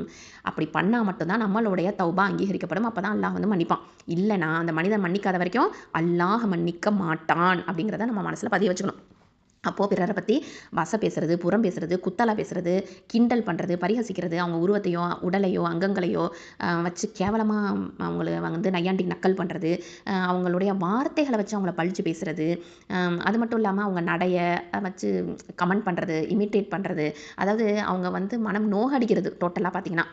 அப்படி பண்ணா மட்டும் தான் நம்மளுடைய தௌபா அங்கீகரிக்கப்படும். அப்பதான் அல்லாஹ் வந்து மன்னிப்பான். இல்லன்னா அந்த மனிதன் மன்னிக்காத வரைக்கும் அல்லாஹ் மன்னிக்க மாட்டான் அப்படிங்கிறத நம்ம மனசுல பதிய வச்சுக்கணும். அப்போ பிறர பத்தி பேசுறது, புறம் பேசுறது, குத்தலா பேசுறது, கிண்டல் பண்றது, பரிஹசிக்கிறது, அவங்க உருவத்தையோ, உடலையோ, அங்கங்களையோ வச்சு கேவலமா அவங்கள வந்து நையாண்டி நக்கல் பண்றது, அவங்களுடைய வார்த்தைகள வச்சு அவங்கள பழிச்சு பேசுறது, அது மட்டும் இல்லாம அவங்க நடைய வச்சு கமெண்ட் பண்றது, இமிட்டேட் பண்றது, அதாவது அவங்க வந்து மனம் நோகடிக்கிறது டோட்டலா பார்த்தீங்கன்னா.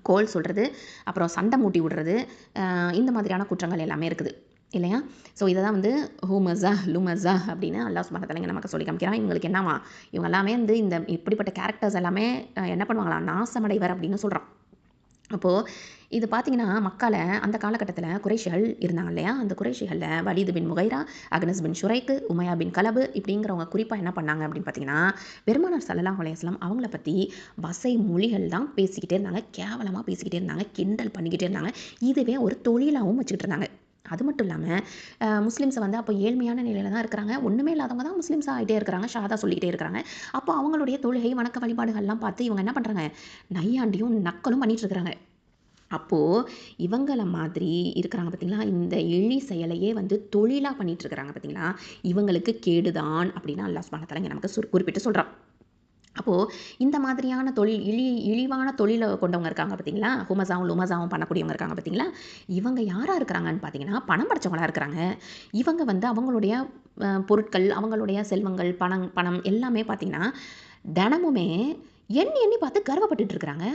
கோள் சொல்றது, அப்புறம் சண்டை மூட்டி விடுறது, இந்த மாதிரியான குற்றங்கள் எல்லாமே இருக்குது. இல்லையா? ஸோ இத தான் வந்து லுமஸா அப்படின்னு அல்லாஹ் சுப்ஹானஹு வ தஆலா இங்க நமக்கு சொல்லி காமிக்கிறான். இவங்களுக்கு என்னவா? இவங்க எல்லாமே வந்து இப்படிப்பட்ட கேரக்டர்ஸ் எல்லாமே என்ன பண்ணுவாங்களாம்? நாசமடைவர் அப்படின்னு சொல்றான். அப்போ இது பார்த்தீங்கன்னா, மக்கால அந்த காலகட்டத்தில குறைஷிகள் இருந்தாங்க இல்லையா? அந்த குறைஷிகள்ல வலீத் பின் முகைரா, அக்னஸ் பின் ஷுரைக், உமையா பின் கலப் இப்படிங்கிறவங்க குறிப்பா என்ன பண்ணாங்க அப்படின்னு பார்த்தீங்கன்னா, பெருமானார் ஸல்லல்லாஹு அலைஹி வஸல்லம் அவங்கள பத்தி வசை மொழிகள் தான் பேசிக்கிட்டே இருந்தாங்க. கேவலமா பேசிக்கிட்டே இருந்தாங்க. கிண்டல் பண்ணிக்கிட்டே இருந்தாங்க. இதுவே ஒரு தொழிலாவும் வச்சுக்கிட்டு இருந்தாங்க. அது மட்டும் இல்லாம, முஸ்லிம்ஸ வந்து அப்போ ஏழ்மையான நிலையில தான் இருக்கிறாங்க. ஒண்ணுமே இல்லாதவங்க தான் முஸ்லிம்ஸா ஆயிட்டே இருக்கிறாங்க. ஷஹாதா சொல்லிக்கிட்டே இருக்கிறாங்க. அப்போ அவங்களுடைய தொழுகை, வணக்க வழிபாடுகள்லாம் பார்த்து இவங்க என்ன பண்றாங்க? நையாண்டியும், நக்கலும் பண்ணிட்டு இருக்கிறாங்க. அப்போது இவங்கள மாதிரி இருக்கிறாங்க பார்த்தீங்களா, இந்த இழி செயலையே வந்து தொழிலா பண்ணிட்டு இருக்கிறாங்க பார்த்தீங்களா, இவங்களுக்கு கேடுதான் அப்படின்னு அல்லாஹ் சுப்ஹானஹு வ தஆலா இங்க நமக்கு குறிப்பிட்டு சொல்றான். அப்போது இந்த மாதிரியான தொழில் இழிவான தொழிலை கொண்டவங்க இருக்காங்க பார்த்தீங்களா, ஹுமஸாவும் லுமஸாவும் பண்ணக்கூடியவங்க இருக்காங்க பார்த்தீங்களா, இவங்க யாராக இருக்கிறாங்கன்னு பார்த்தீங்கன்னா பணம் படைச்சவங்களா இருக்கிறாங்க. இவங்க வந்து அவங்களுடைய பொருட்கள், அவங்களுடைய செல்வங்கள், பணம் பணம் எல்லாமே பார்த்தீங்கன்னா தினமுமே எண்ணி எண்ணி பார்த்து கர்வப்பட்டுட்டு இருக்கிறாங்க.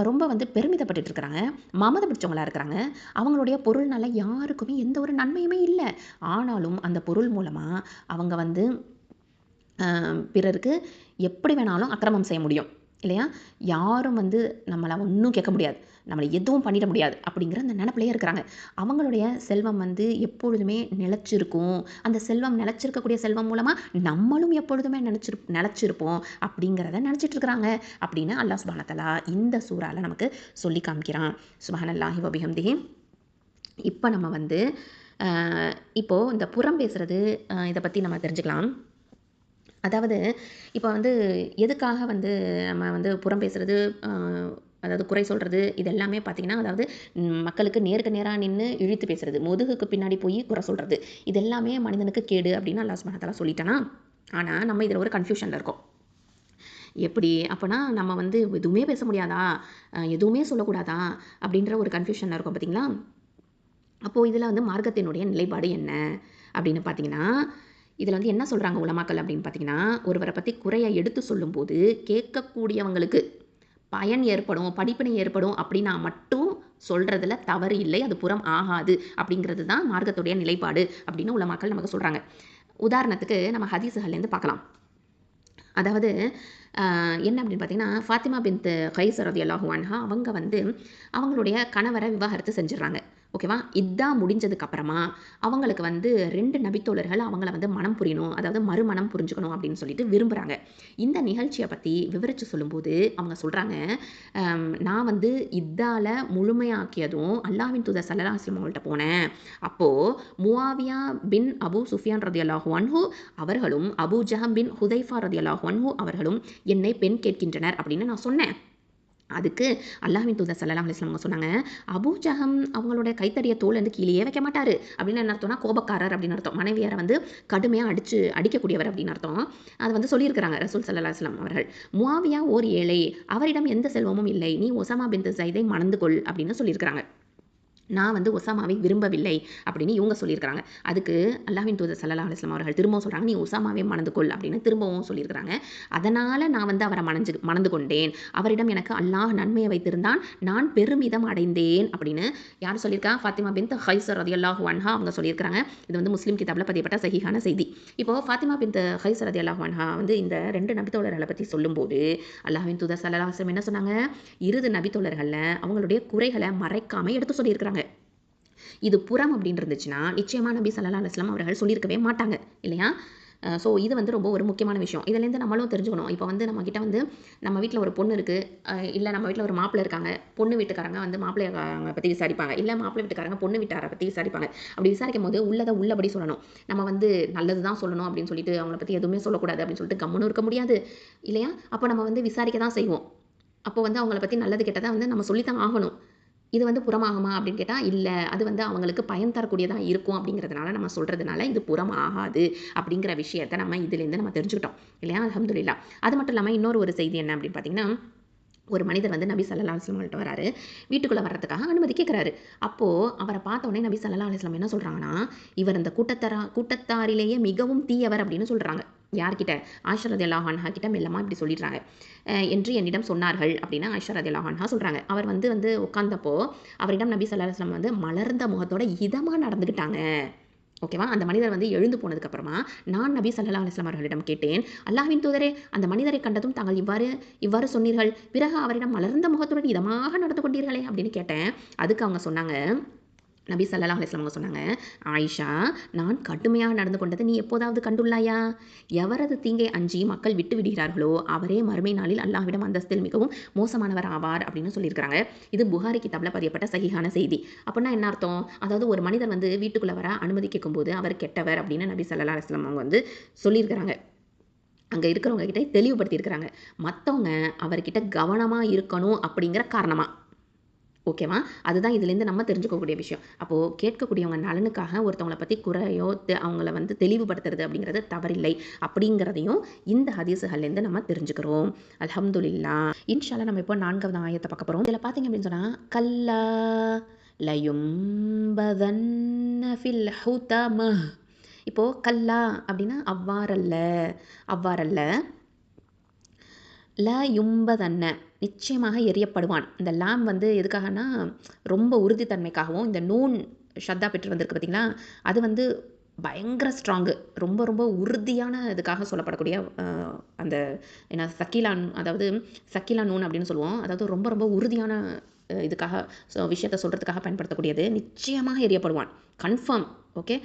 ரொம்ப வந்து பெருமிதப்பட்டுட்டு இருக்கிறாங்க. மமதை பிடிச்சவங்களா இருக்கிறாங்க. அவங்களுடைய பொருள்னால யாருக்குமே எந்த ஒரு நன்மையுமே இல்லை. ஆனாலும் அந்த பொருள் மூலமாக அவங்க வந்து பிறருக்கு எப்படி வேணாலும் அக்கிரமம் செய்ய முடியும் இல்லையா? யாரும் வந்து நம்மளை ஒன்றும் கேட்க முடியாது, நம்மளை எதுவும் பண்ணிட முடியாது அப்படிங்கிற அந்த நினப்பிலேயே இருக்கிறாங்க. அவங்களுடைய செல்வம் வந்து எப்பொழுதுமே நிலச்சிருக்கும். அந்த செல்வம் நிலச்சிருக்கக்கூடிய செல்வம் மூலமாக நம்மளும் எப்பொழுதுமே நிலச்சிருப்போம் அப்படிங்கிறத நினச்சிட்டு இருக்கிறாங்க அப்படின்னு அல்லாஹ் சுப்ஹானஹு வ தஆலா இந்த சூறால நமக்கு சொல்லி காமிக்கிறான். சுப்ஹானல்லாஹி வ பிஹம்திஹி. இப்போ நம்ம வந்து இப்போது இந்த புறம் பேசுகிறது இதை பற்றி நம்ம தெரிஞ்சுக்கலாம். அதாவது இப்போ வந்து எதுக்காக வந்து நம்ம வந்து புறம் பேசுறது, அதாவது குறை சொல்கிறது, இது எல்லாமே பார்த்திங்கன்னா, அதாவது மக்களுக்கு நேருக்கு நேராக நின்று இழுத்து பேசுறது, முதுகுக்கு பின்னாடி போய் குறை சொல்கிறது, இது எல்லாமே மனிதனுக்கு கேடு அப்படின்னு அல்லாஹ் சுப்ஹானஹு வ தஆலா சொல்லிட்டானா. ஆனால் நம்ம இதில் ஒரு கன்ஃபியூஷனில் இருக்கோம். எப்படி அப்போனா நம்ம வந்து எதுவுமே பேச முடியாதா, எதுவுமே சொல்லக்கூடாதா அப்படின்ற ஒரு கன்ஃபியூஷனில் இருக்கோம் பார்த்தீங்களா. அப்போது இதில் வந்து மார்க்கத்தினுடைய நிலைப்பாடு என்ன அப்படின்னு பார்த்தீங்கன்னா, இதில் வந்து என்ன சொல்கிறாங்க உலமாக்கள் அப்படின்னு பார்த்தீங்கன்னா, ஒருவரை பற்றி குறையை எடுத்து சொல்லும்போது கேட்கக்கூடியவங்களுக்கு பயன் ஏற்படும், படிப்பினை ஏற்படும் அப்படின்னா மட்டும் சொல்கிறதுல தவறு இல்லை, அது புறம் ஆகாது அப்படிங்கிறது தான் மார்க்கத்துடைய நிலைப்பாடு அப்படின்னு உலமாக்கள் நமக்கு சொல்கிறாங்க. உதாரணத்துக்கு நம்ம ஹதீஸுகள்லேருந்து பார்க்கலாம். அதாவது என்ன அப்படின்னு பார்த்தீங்கன்னா, ஃபாத்திமா பின்த் கைஸ் ரலியல்லாஹு அன்ஹா அவங்க வந்து அவங்களுடைய கணவரை விவாகரத்து செஞ்சிடுறாங்க. ஓகேவா? இத்தா முடிஞ்சதுக்கப்புறமா அவங்களுக்கு வந்து 2 நபித்தோழர்கள் அவங்கள வந்து மனம் புரியணும், அதாவது மறுமணம் புரிஞ்சுக்கணும் அப்படின்னு சொல்லிட்டு விரும்புகிறாங்க. இந்த நிகழ்ச்சியை பற்றி விவரித்து சொல்லும்போது அவங்க சொல்கிறாங்க, நான் வந்து இத்தால முழுமையாக்கியதும் அல்லாஹ்வின் தூதர் ஸல்லல்லாஹு அலைஹி வஸல்லம் அவங்கள்ட்ட போனேன். அப்போது முஆவியா பின் அபு சுஃபியான் ரலியல்லாஹு அன்ஹு அவர்களும் அபு ஜஹம் பின் ஹுதைஃபா ரலியல்லாஹு அன்ஹு அவர்களும் என்னை பெண் கேட்கின்றனர் அப்படின்னு நான் சொன்னேன். அதுக்கு அல்லாஹ்வின் தூதர் ஸல்லல்லாஹு அலைஹி வஸல்லம் அவங்க சொன்னாங்க, அபு ஜஹம் அவங்களோட கைத்தடிய தோலேருந்து கீழேயே வைக்க மாட்டார் அப்படின்னு என்ன அர்த்தம்னா கோபக்காரர் அப்படின்னு அர்த்தம். மனைவியாரை வந்து கடுமையாக அடிக்கக்கூடியவர் அப்படின்னு அர்த்தம். அதை வந்து சொல்லியிருக்கிறாங்க ரசூல் ஸல்லல்லாஹு அலைஹி வஸல்லம் அவர்கள். முஆவியா ஓர் ஏழை, அவரிடம் எந்த செல்வமும் இல்லை, நீ ஒசாமா பின்த் ஸைதை மணந்து கொள் அப்படின்னு சொல்லியிருக்கிறாங்க. நான் வந்து ஒசாமாவை விரும்பவில்லை அப்படின்னு இவங்க சொல்லியிருக்கிறாங்க. அதுக்கு அல்லாஹ்வின் தூதர் ஸல்லல்லாஹு அலைஹி வஸல்லம் அவர்கள் திரும்பவும் சொல்கிறாங்க, நீ ஒசாமாவே மணந்து கொள் அப்படின்னு திரும்பவும் சொல்லியிருக்கிறாங்க. அதனால் நான் வந்து அவரை மணந்து கொண்டேன், அவரிடம் எனக்கு அல்லாஹ் நன்மையை வைத்திருந்தான், நான் பெருமிதம் அடைந்தேன் அப்படின்னு யார் சொல்லியிருக்கா? ஃபாத்திமா பின்த் கைஸ் ரலியல்லாஹு அன்ஹா அவங்க சொல்லியிருக்கிறாங்க. இது வந்து முஸ்லீம் கிதாபில் பதியப்பட்ட சஹீஹான செய்தி. இப்போது ஃபாத்திமா பின்த் கைஸ் ரலியல்லாஹு அன்ஹா வந்து இந்த 2 நபித்தோழர்களை பற்றி சொல்லும்போது அல்லாஹ்வின் தூதர் ஸல்லல்லாஹு அலைஹி வஸல்லம் என்ன சொன்னாங்க? இறுதி நபித்தோழர்களில் அவங்களுடைய குறைகளை மறைக்காமல் எடுத்து சொல்லியிருக்கிறாங்க. இது புறம் அப்படின்னு இருந்துச்சுன்னா நிச்சயமாக நபி ஸல்லல்லாஹு அலைஹி வஸல்லம் அவர்கள் சொல்லியிருக்கவே மாட்டாங்க இல்லையா? ஸோ இது வந்து ரொம்ப ஒரு முக்கியமான விஷயம். இதுலேருந்து நம்மளும் தெரிஞ்சுக்கணும். இப்போ வந்து நம்மக்கிட்ட வந்து நம்ம வீட்டில் ஒரு பொண்ணு இருக்குது, இல்லை நம்ம வீட்டில் ஒரு மாப்பிள்ளை இருக்காங்க, பொண்ணு வீட்டுக்காரங்க வந்து மாப்பிள்ளைக்காரங்க பற்றி விசாரிப்பாங்க, இல்லை மாப்பிள்ளை வீட்டுக்காரங்க பொண்ணு வீட்டாரை பற்றி விசாரிப்பாங்க. அப்படி விசாரிக்கும் போது உள்ளதை உள்ளபடி சொல்லணும். நம்ம வந்து நல்லது தான் சொல்லணும் அப்படின்னு சொல்லிட்டு அவங்கள பற்றி எதுவுமே சொல்லக்கூடாது அப்படின்னு சொல்லிட்டு கம்முன்னு இருக்க முடியாது இல்லையா? அப்போ நம்ம வந்து விசாரிக்க தான் செய்வோம். அப்போ வந்து அவங்கள பற்றி நல்லது கெட்டதை வந்து நம்ம சொல்லித்தான் ஆகணும். இது வந்து புறமாகுமா அப்படின்னு கேட்டால் இல்லை, அது வந்து அவங்களுக்கு பயன் தரக்கூடியதாக இருக்கும் அப்படிங்கிறதுனால நம்ம சொல்கிறதுனால இது புறம் ஆகாது அப்படிங்கிற விஷயத்தை நம்ம இதுலேருந்து நம்ம தெரிஞ்சுக்கிட்டோம் இல்லையா? அல்ஹம்துலில்லாஹ். அது மட்டும் இல்லாமல் இன்னொரு ஒரு செய்தி என்ன அப்படின்னு பார்த்தீங்கன்னா, ஒரு மனிதர் வந்து நபி ஸல்லல்லாஹு அலைஹி வஸல்லம் கிட்ட வராரு, வீட்டுக்குள்ளே வர்றதுக்காக அனுமதி கேட்குறாரு. அப்போது அவரை பார்த்த உடனே நபி ஸல்லல்லாஹு அலைஹி வஸல்லம் என்ன சொல்கிறாங்கன்னா, இவர் இந்த கூட்டத்தாரிலேயே மிகவும் தீயவர் அப்படின்னு சொல்கிறாங்க. யார்கிட்ட? ஆயிஷா ரலியல்லாஹு அன்ஹா கிட்ட மெல்லமாக இப்படி சொல்லிடுறாங்க என்று என்னிடம் சொன்னார்கள் அப்படின்னு ஆயிஷா ரலியல்லாஹு அன்ஹா சொல்கிறாங்க. அவர் வந்து உட்கார்ந்தப்போ அவரிடம் நபி ஸல்லல்லாஹு அலைஹி வஸல்லம் வந்து மலர்ந்த முகத்தோட இதமாக நடந்துக்கிட்டாங்க. ஓகேவா? அந்த மனிதர் வந்து எழுந்து போனதுக்கப்புறமா நான் நபி ஸல்லல்லாஹு அலைஹி வஸல்லம் அவர்களிடம் கேட்டேன், அல்லாஹ்வின் தூதரே, அந்த மனிதரை கண்டதும் தாங்கள் இவ்வாறு சொன்னீர்கள், பிறகு அவரிடம் மலர்ந்த முகத்துடன் இதமாக நடந்து கொண்டீர்களே அப்படின்னு கேட்டேன். அதுக்கு அவங்க சொன்னாங்க, நபி ஸல்லல்லாஹு அலைஹி வஸல்லம் அவங்க சொன்னாங்க, ஆயிஷா, நான் கடுமையாக நடந்து கொண்டதை நீ எப்போதாவது கண்டுள்ளாயா? எவரது தீங்கை அஞ்சி மக்கள் விட்டு விடுகிறார்களோ அவரே மறுமை நாளில் அல்லாஹ்விடம் அந்தஸ்தில் மிகவும் மோசமானவர் ஆவார் அப்படின்னு சொல்லியிருக்கிறாங்க. இது புகாரி கிதாபில் பதியப்பட்ட சஹீஹான செய்தி. அப்படின்னா என்ன அர்த்தம்? அதாவது ஒரு மனிதர் வந்து வீட்டுக்குள்ளே வர அனுமதி கேட்கும்போது அவர் கெட்டவர் அப்படின்னு நபி ஸல்லல்லாஹு அலைஹி வஸல்லம் அவங்க வந்து சொல்லியிருக்கிறாங்க. அங்கே இருக்கிறவங்க கிட்ட தெளிவுபடுத்தியிருக்கிறாங்க. மற்றவங்க அவர்கிட்ட கவனமாக இருக்கணும் அப்படிங்கிற காரணமாக ஓகேவா? அதுதான் இதுலேருந்து நம்ம தெரிஞ்சுக்கக்கூடிய விஷயம். அப்போது கேட்கக்கூடியவங்க நலனுக்காக ஒருத்தவங்கள பற்றி குறையோ அவங்கள வந்து தெளிவுபடுத்துறது அப்படிங்கிறது தவறில்லை அப்படிங்கிறதையும் இந்த ஹதீஸுகள்லேருந்து நம்ம தெரிஞ்சுக்கிறோம். அல்ஹம்துலில்லாஹ். இன்ஷா அல்லாஹ் நம்ம இப்போ 4வது ஆயத்தை பார்க்க போகிறோம். இதில் பார்த்தீங்க அப்படின்னு சொன்னால் கல்லா லயும்பதன்ன ஃபில் ஹுதமஹ். இப்போது கல்லா அப்படின்னா அவ்வாறல்ல, அவ்வாறல்ல. ல யும்பதன்ன நிச்சயமாக எரியப்படுவான். இந்த லாம் வந்து எதுக்காகனா ரொம்ப உறுதித்தன்மைக்காகவும், இந்த நூன் ஷத்தா பெற்று வந்திருக்கு பார்த்தீங்களா, அது வந்து பயங்கர ஸ்ட்ராங்கு, ரொம்ப ரொம்ப உறுதியான இதுக்காக சொல்லப்படக்கூடிய அந்த என்ன சக்கீலான், அதாவது சக்கீலா நூன் அப்படின்னு சொல்லுவோம். அதாவது ரொம்ப ரொம்ப உறுதியான இதுக்காக விஷயத்தை சொல்கிறதுக்காக பயன்படுத்தக்கூடியது. நிச்சயமாக எரியப்படுவான், கன்ஃபார்ம். ஓகே.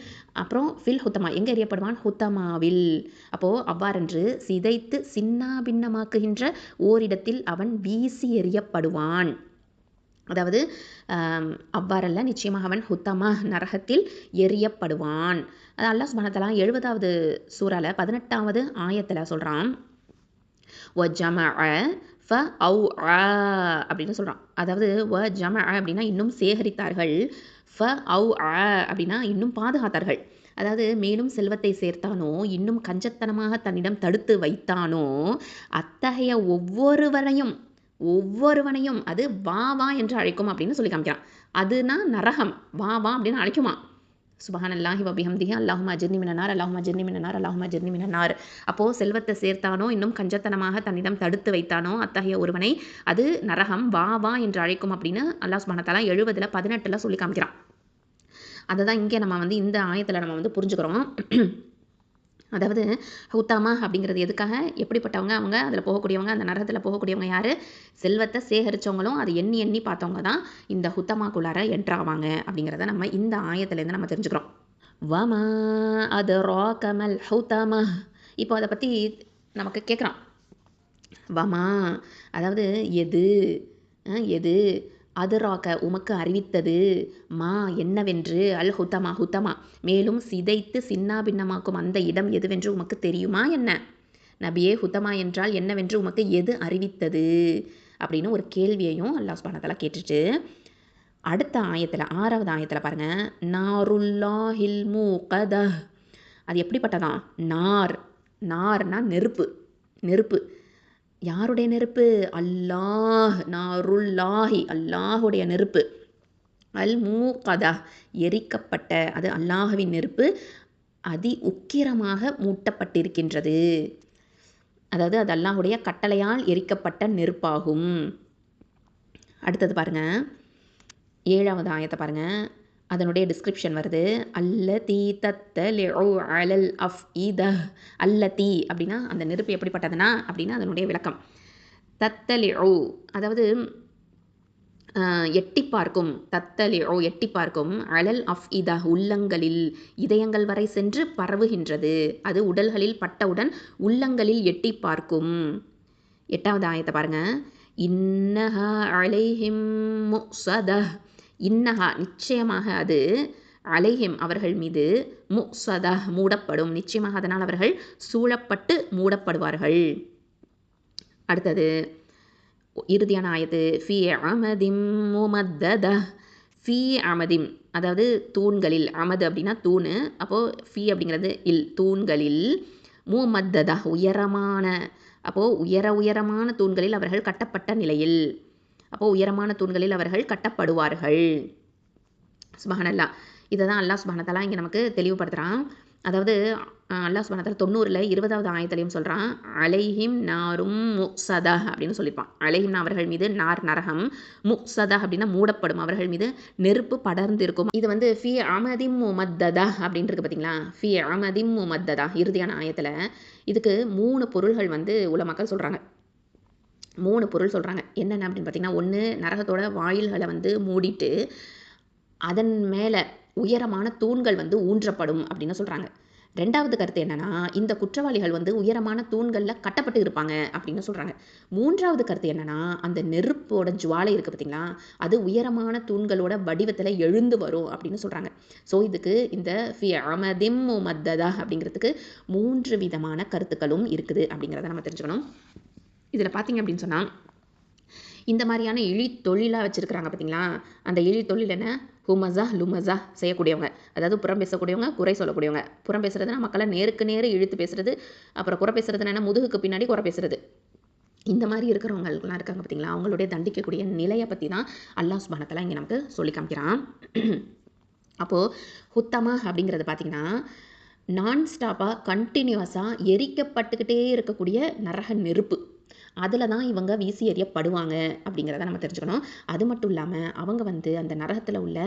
அப்புறம் ஃபில் ஹுத்தமா எங்கே எரியப்படுவான்? ஹுத்தமாவில். அப்போது அவ்வாறென்று சிதைத்து சின்னா பின்னமாக்குகின்ற ஓரிடத்தில் அவன் வீசி எறியப்படுவான். அதாவது அவ்வாறல்ல, நிச்சயமாக அவன் ஹுத்தமா நரகத்தில் எரியப்படுவான். அது அல்லாஹ் சுப்ஹானஹு வ தஆலா 70வது சூறால 18வது ஆயத்தில் சொல்கிறான். அப்படின்னு சொல்கிறான். அதாவது அப்படின்னா இன்னும் சேகரித்தார்கள், அப்படின்னா இன்னும் பாதுகாத்தார்கள். அதாவது மேலும் செல்வத்தை சேர்த்தானோ, இன்னும் கஞ்சத்தனமாக தன்னிடம் தடுத்து வைத்தானோ, அத்தகைய ஒவ்வொருவனையும் அது வா வா என்று அழைக்கும் அப்படின்னு சொல்லி காமிக்கிறான். அதுனா நரகம் வா வா அப்படின்னு அழைக்குமா. சுபஹானல்லாஹி வபிஹம்திஹி அல்லாஹும்ம அஜிர்னி மினன்னார், அல்லாஹும்ம அஜிர்னி மினன்னார், அல்லாஹும்ம அஜிர்னி மினன்னார். அப்போது செல்வத்தை சேர்த்தானோ, இன்னும் கஞ்சத்தனமாக தன்னிடம் தடுத்து வைத்தானோ, அத்தகைய ஒருவனை அது நரகம் வா வா என்று அழைக்கும் அப்படின்னு அல்லாஹ் சுப்ஹானஹு வ தஆலா 70ல் 18ல் சொல்லி காமிக்கிறான். அதை தான் இங்கே நம்ம வந்து இந்த ஆயத்தில் நம்ம வந்து புரிஞ்சுக்கிறோம். அதாவது ஹுத்தாமா அப்படிங்கிறது எதுக்காக, எப்படிப்பட்டவங்க அவங்க, அதில் போகக்கூடியவங்க, அந்த நரகத்தில் போகக்கூடியவங்க யார்? செல்வத்தை சேகரித்தவங்களும் அதை எண்ணி எண்ணி பார்த்தவங்க தான் இந்த ஹுத்தமாக்குள்ளார என்ட்ராவாங்க அப்படிங்கிறத நம்ம இந்த ஆயத்துலேருந்து நம்ம தெரிஞ்சுக்கிறோம். வமா அதராக மல் ஹுத்தமா. இப்போ அதை பற்றி நமக்கு கேட்குறான். வமா அதாவது எது, எது, அதுராக உமக்கு அறிவித்தது, மா என்னவென்று, அல் ஹுத்தமா மேலும் சிதைத்து சின்னா பின்னமாக்கும் அந்த இடம் எதுவென்று உமக்கு தெரியுமா என்ன? நபியே, ஹுத்தமா என்றால் என்னவென்று உமக்கு எது அறிவித்தது அப்படின்னு ஒரு கேள்வியையும் அல்லாஹ் சுப்ஹானஹு வ தஆலா கேட்டுட்டு அடுத்த ஆயத்தில் 6வது ஆயத்தில் பாருங்கள். நாருல்லாஹில் மூகத. அது எப்படிப்பட்டதான்? நார்னா நெருப்பு. யாருடைய நெருப்பு? அல்லாஹ். நாருல்லாஹி அல்லாஹுடைய நெருப்பு. அல் மூகதா எரிக்கப்பட்ட, அது அல்லாஹுவின் நெருப்பு, அதி உக்கிரமாக மூட்டப்பட்டிருக்கின்றது. அதாவது அது அல்லாஹுடைய கட்டளையால் எரிக்கப்பட்ட நெருப்பாகும். அடுத்தது பாருங்க, 7வது ஆயத்தை பாருங்க. அதனுடைய டிஸ்கிரிப்ஷன் வருது. அல்லதி தத்தலிஉ அலல் அஃஇதஹ். அல்லதி அப்படின்னா அந்த நெருப்பு எப்படிப்பட்டதுன்னா அப்படின்னா அதனுடைய விளக்கம். தத்தலிஉ அதாவது எட்டி பார்க்கும். தத்தலிஉ எட்டி பார்க்கும். அலல் அஃஇதா உள்ளங்களில், இதயங்கள் வரை சென்று பரவுகின்றது. அது உடல்களில் பட்டவுடன் உள்ளங்களில் எட்டி பார்க்கும். 8வது ஆயத்தை பாருங்க. இன்னஹா அலைஹிம் முஸதஹ். இன்னஹா நிச்சயமாக அது, அலைஹிம் அவர்கள் மீது, முஸதஹ் மூடப்படும், நிச்சயமாக அதனால் அவர்கள் சூழப்பட்டு மூடப்படுவார்கள். அடுத்தது இறுதியான ஆயத்து. ஃபி அமதிம் முமத்ததஹ். ஃபி அமதிம் அதாவது தூண்களில், அமது அப்படின்னா தூணு, அப்போது ஃபி அப்படிங்கிறது தூண்களில், முமத்ததா உயரமான, அப்போது உயரமான தூண்களில் அவர்கள் கட்டப்பட்ட நிலையில், அப்போது உயரமான தூண்களில் அவர்கள் கட்டப்படுவார்கள். சுப்ஹானல்லாஹ். இதை தான் அல்லாஹ் சுப்ஹானஹு வ தஆலா இங்கே நமக்கு தெளிவுபடுத்துகிறான். அதாவது அல்லாஹ் சுப்ஹானஹு வ தஆலா 90ல் 20வது ஆயத்திலையும் சொல்கிறான். அலைஹிம் நாரும் முஸதா அப்படின்னு சொல்லியிருப்பான். அலைஹிம் அவர்கள் மீது, நரகம், முஸதா அப்படின்னா மூடப்படும், அவர்கள் மீது நெருப்பு படர்ந்து இருக்கும். இது வந்து ஃபி அமதிம் முமத்ததா அப்படின்னு இருக்கு பார்த்தீங்களா. ஃபி அமதிம் முமத்ததா இறுதியான ஆயத்தில் இதுக்கு 3 பொருள்கள் வந்து உலமாக்கள் சொல்கிறாங்க. 3 பொருள் சொல்கிறாங்க. என்னென்ன அப்படின்னு பார்த்தீங்கன்னா, ஒன்று நரகத்தோட வாயில்களை வந்து மூடிட்டு அதன் மேலே உயரமான தூண்கள் வந்து ஊன்றப்படும் அப்படின்னு சொல்கிறாங்க. 2வது கருத்து என்னென்னா, இந்த குற்றவாளிகள் வந்து உயரமான தூண்களில் கட்டப்பட்டு இருப்பாங்க அப்படின்னு சொல்கிறாங்க. 3வது கருத்து என்னென்னா, அந்த நெருப்போட ஜுவாலை இருக்குது பார்த்தீங்களா, அது உயரமான தூண்களோட வடிவத்தில் எழுந்து வரும் அப்படின்னு சொல்கிறாங்க. ஸோ இதுக்கு இந்த ஃபி அமதிம் முமத்ததா அப்படிங்கிறதுக்கு 3 விதமான கருத்துக்களும் இருக்குது அப்படிங்கிறத நம்ம தெரிஞ்சுக்கணும். இதில் பார்த்தீங்க அப்படின்னு சொன்னால், இந்த மாதிரியான இழி தொழிலாக வச்சுருக்கிறாங்க பார்த்தீங்களா, அந்த இழி தொழில் என்ன, ஹுமஸா லுமஸா செய்யக்கூடியவங்க, அதாவது புறம் பேசக்கூடியவங்க, குறை சொல்லக்கூடியவங்க. புறம் பேசுறதுனா மக்களை நேருக்கு நேர் இழுத்து பேசுறது, அப்புறம் குறை பேசுறதுனா என்ன, முதுகுக்கு பின்னாடி குறை பேசுறது. இந்த மாதிரி இருக்கிறவங்களுக்குலாம் இருக்காங்க பார்த்தீங்களா, அவங்களுடைய தண்டிக்கக்கூடிய நிலையை பற்றி தான் அல்லாஹ் சுப்ஹானஹு வ தஆலா இங்கே நமக்கு சொல்லி காமிக்கிறான். அப்போது ஹுத்தமா அப்படிங்கிறது பார்த்திங்கன்னா நான் ஸ்டாப்பாக கண்டினியூவஸாக எரிக்கப்பட்டுக்கிட்டே இருக்கக்கூடிய நரக நெருப்பு, அதில் தான் இவங்க வீசி எறியப்படுவாங்க அப்படிங்கிறத நம்ம தெரிஞ்சுக்கணும். அது மட்டும் இல்லாமல் அவங்க வந்து அந்த நரகத்தில் உள்ள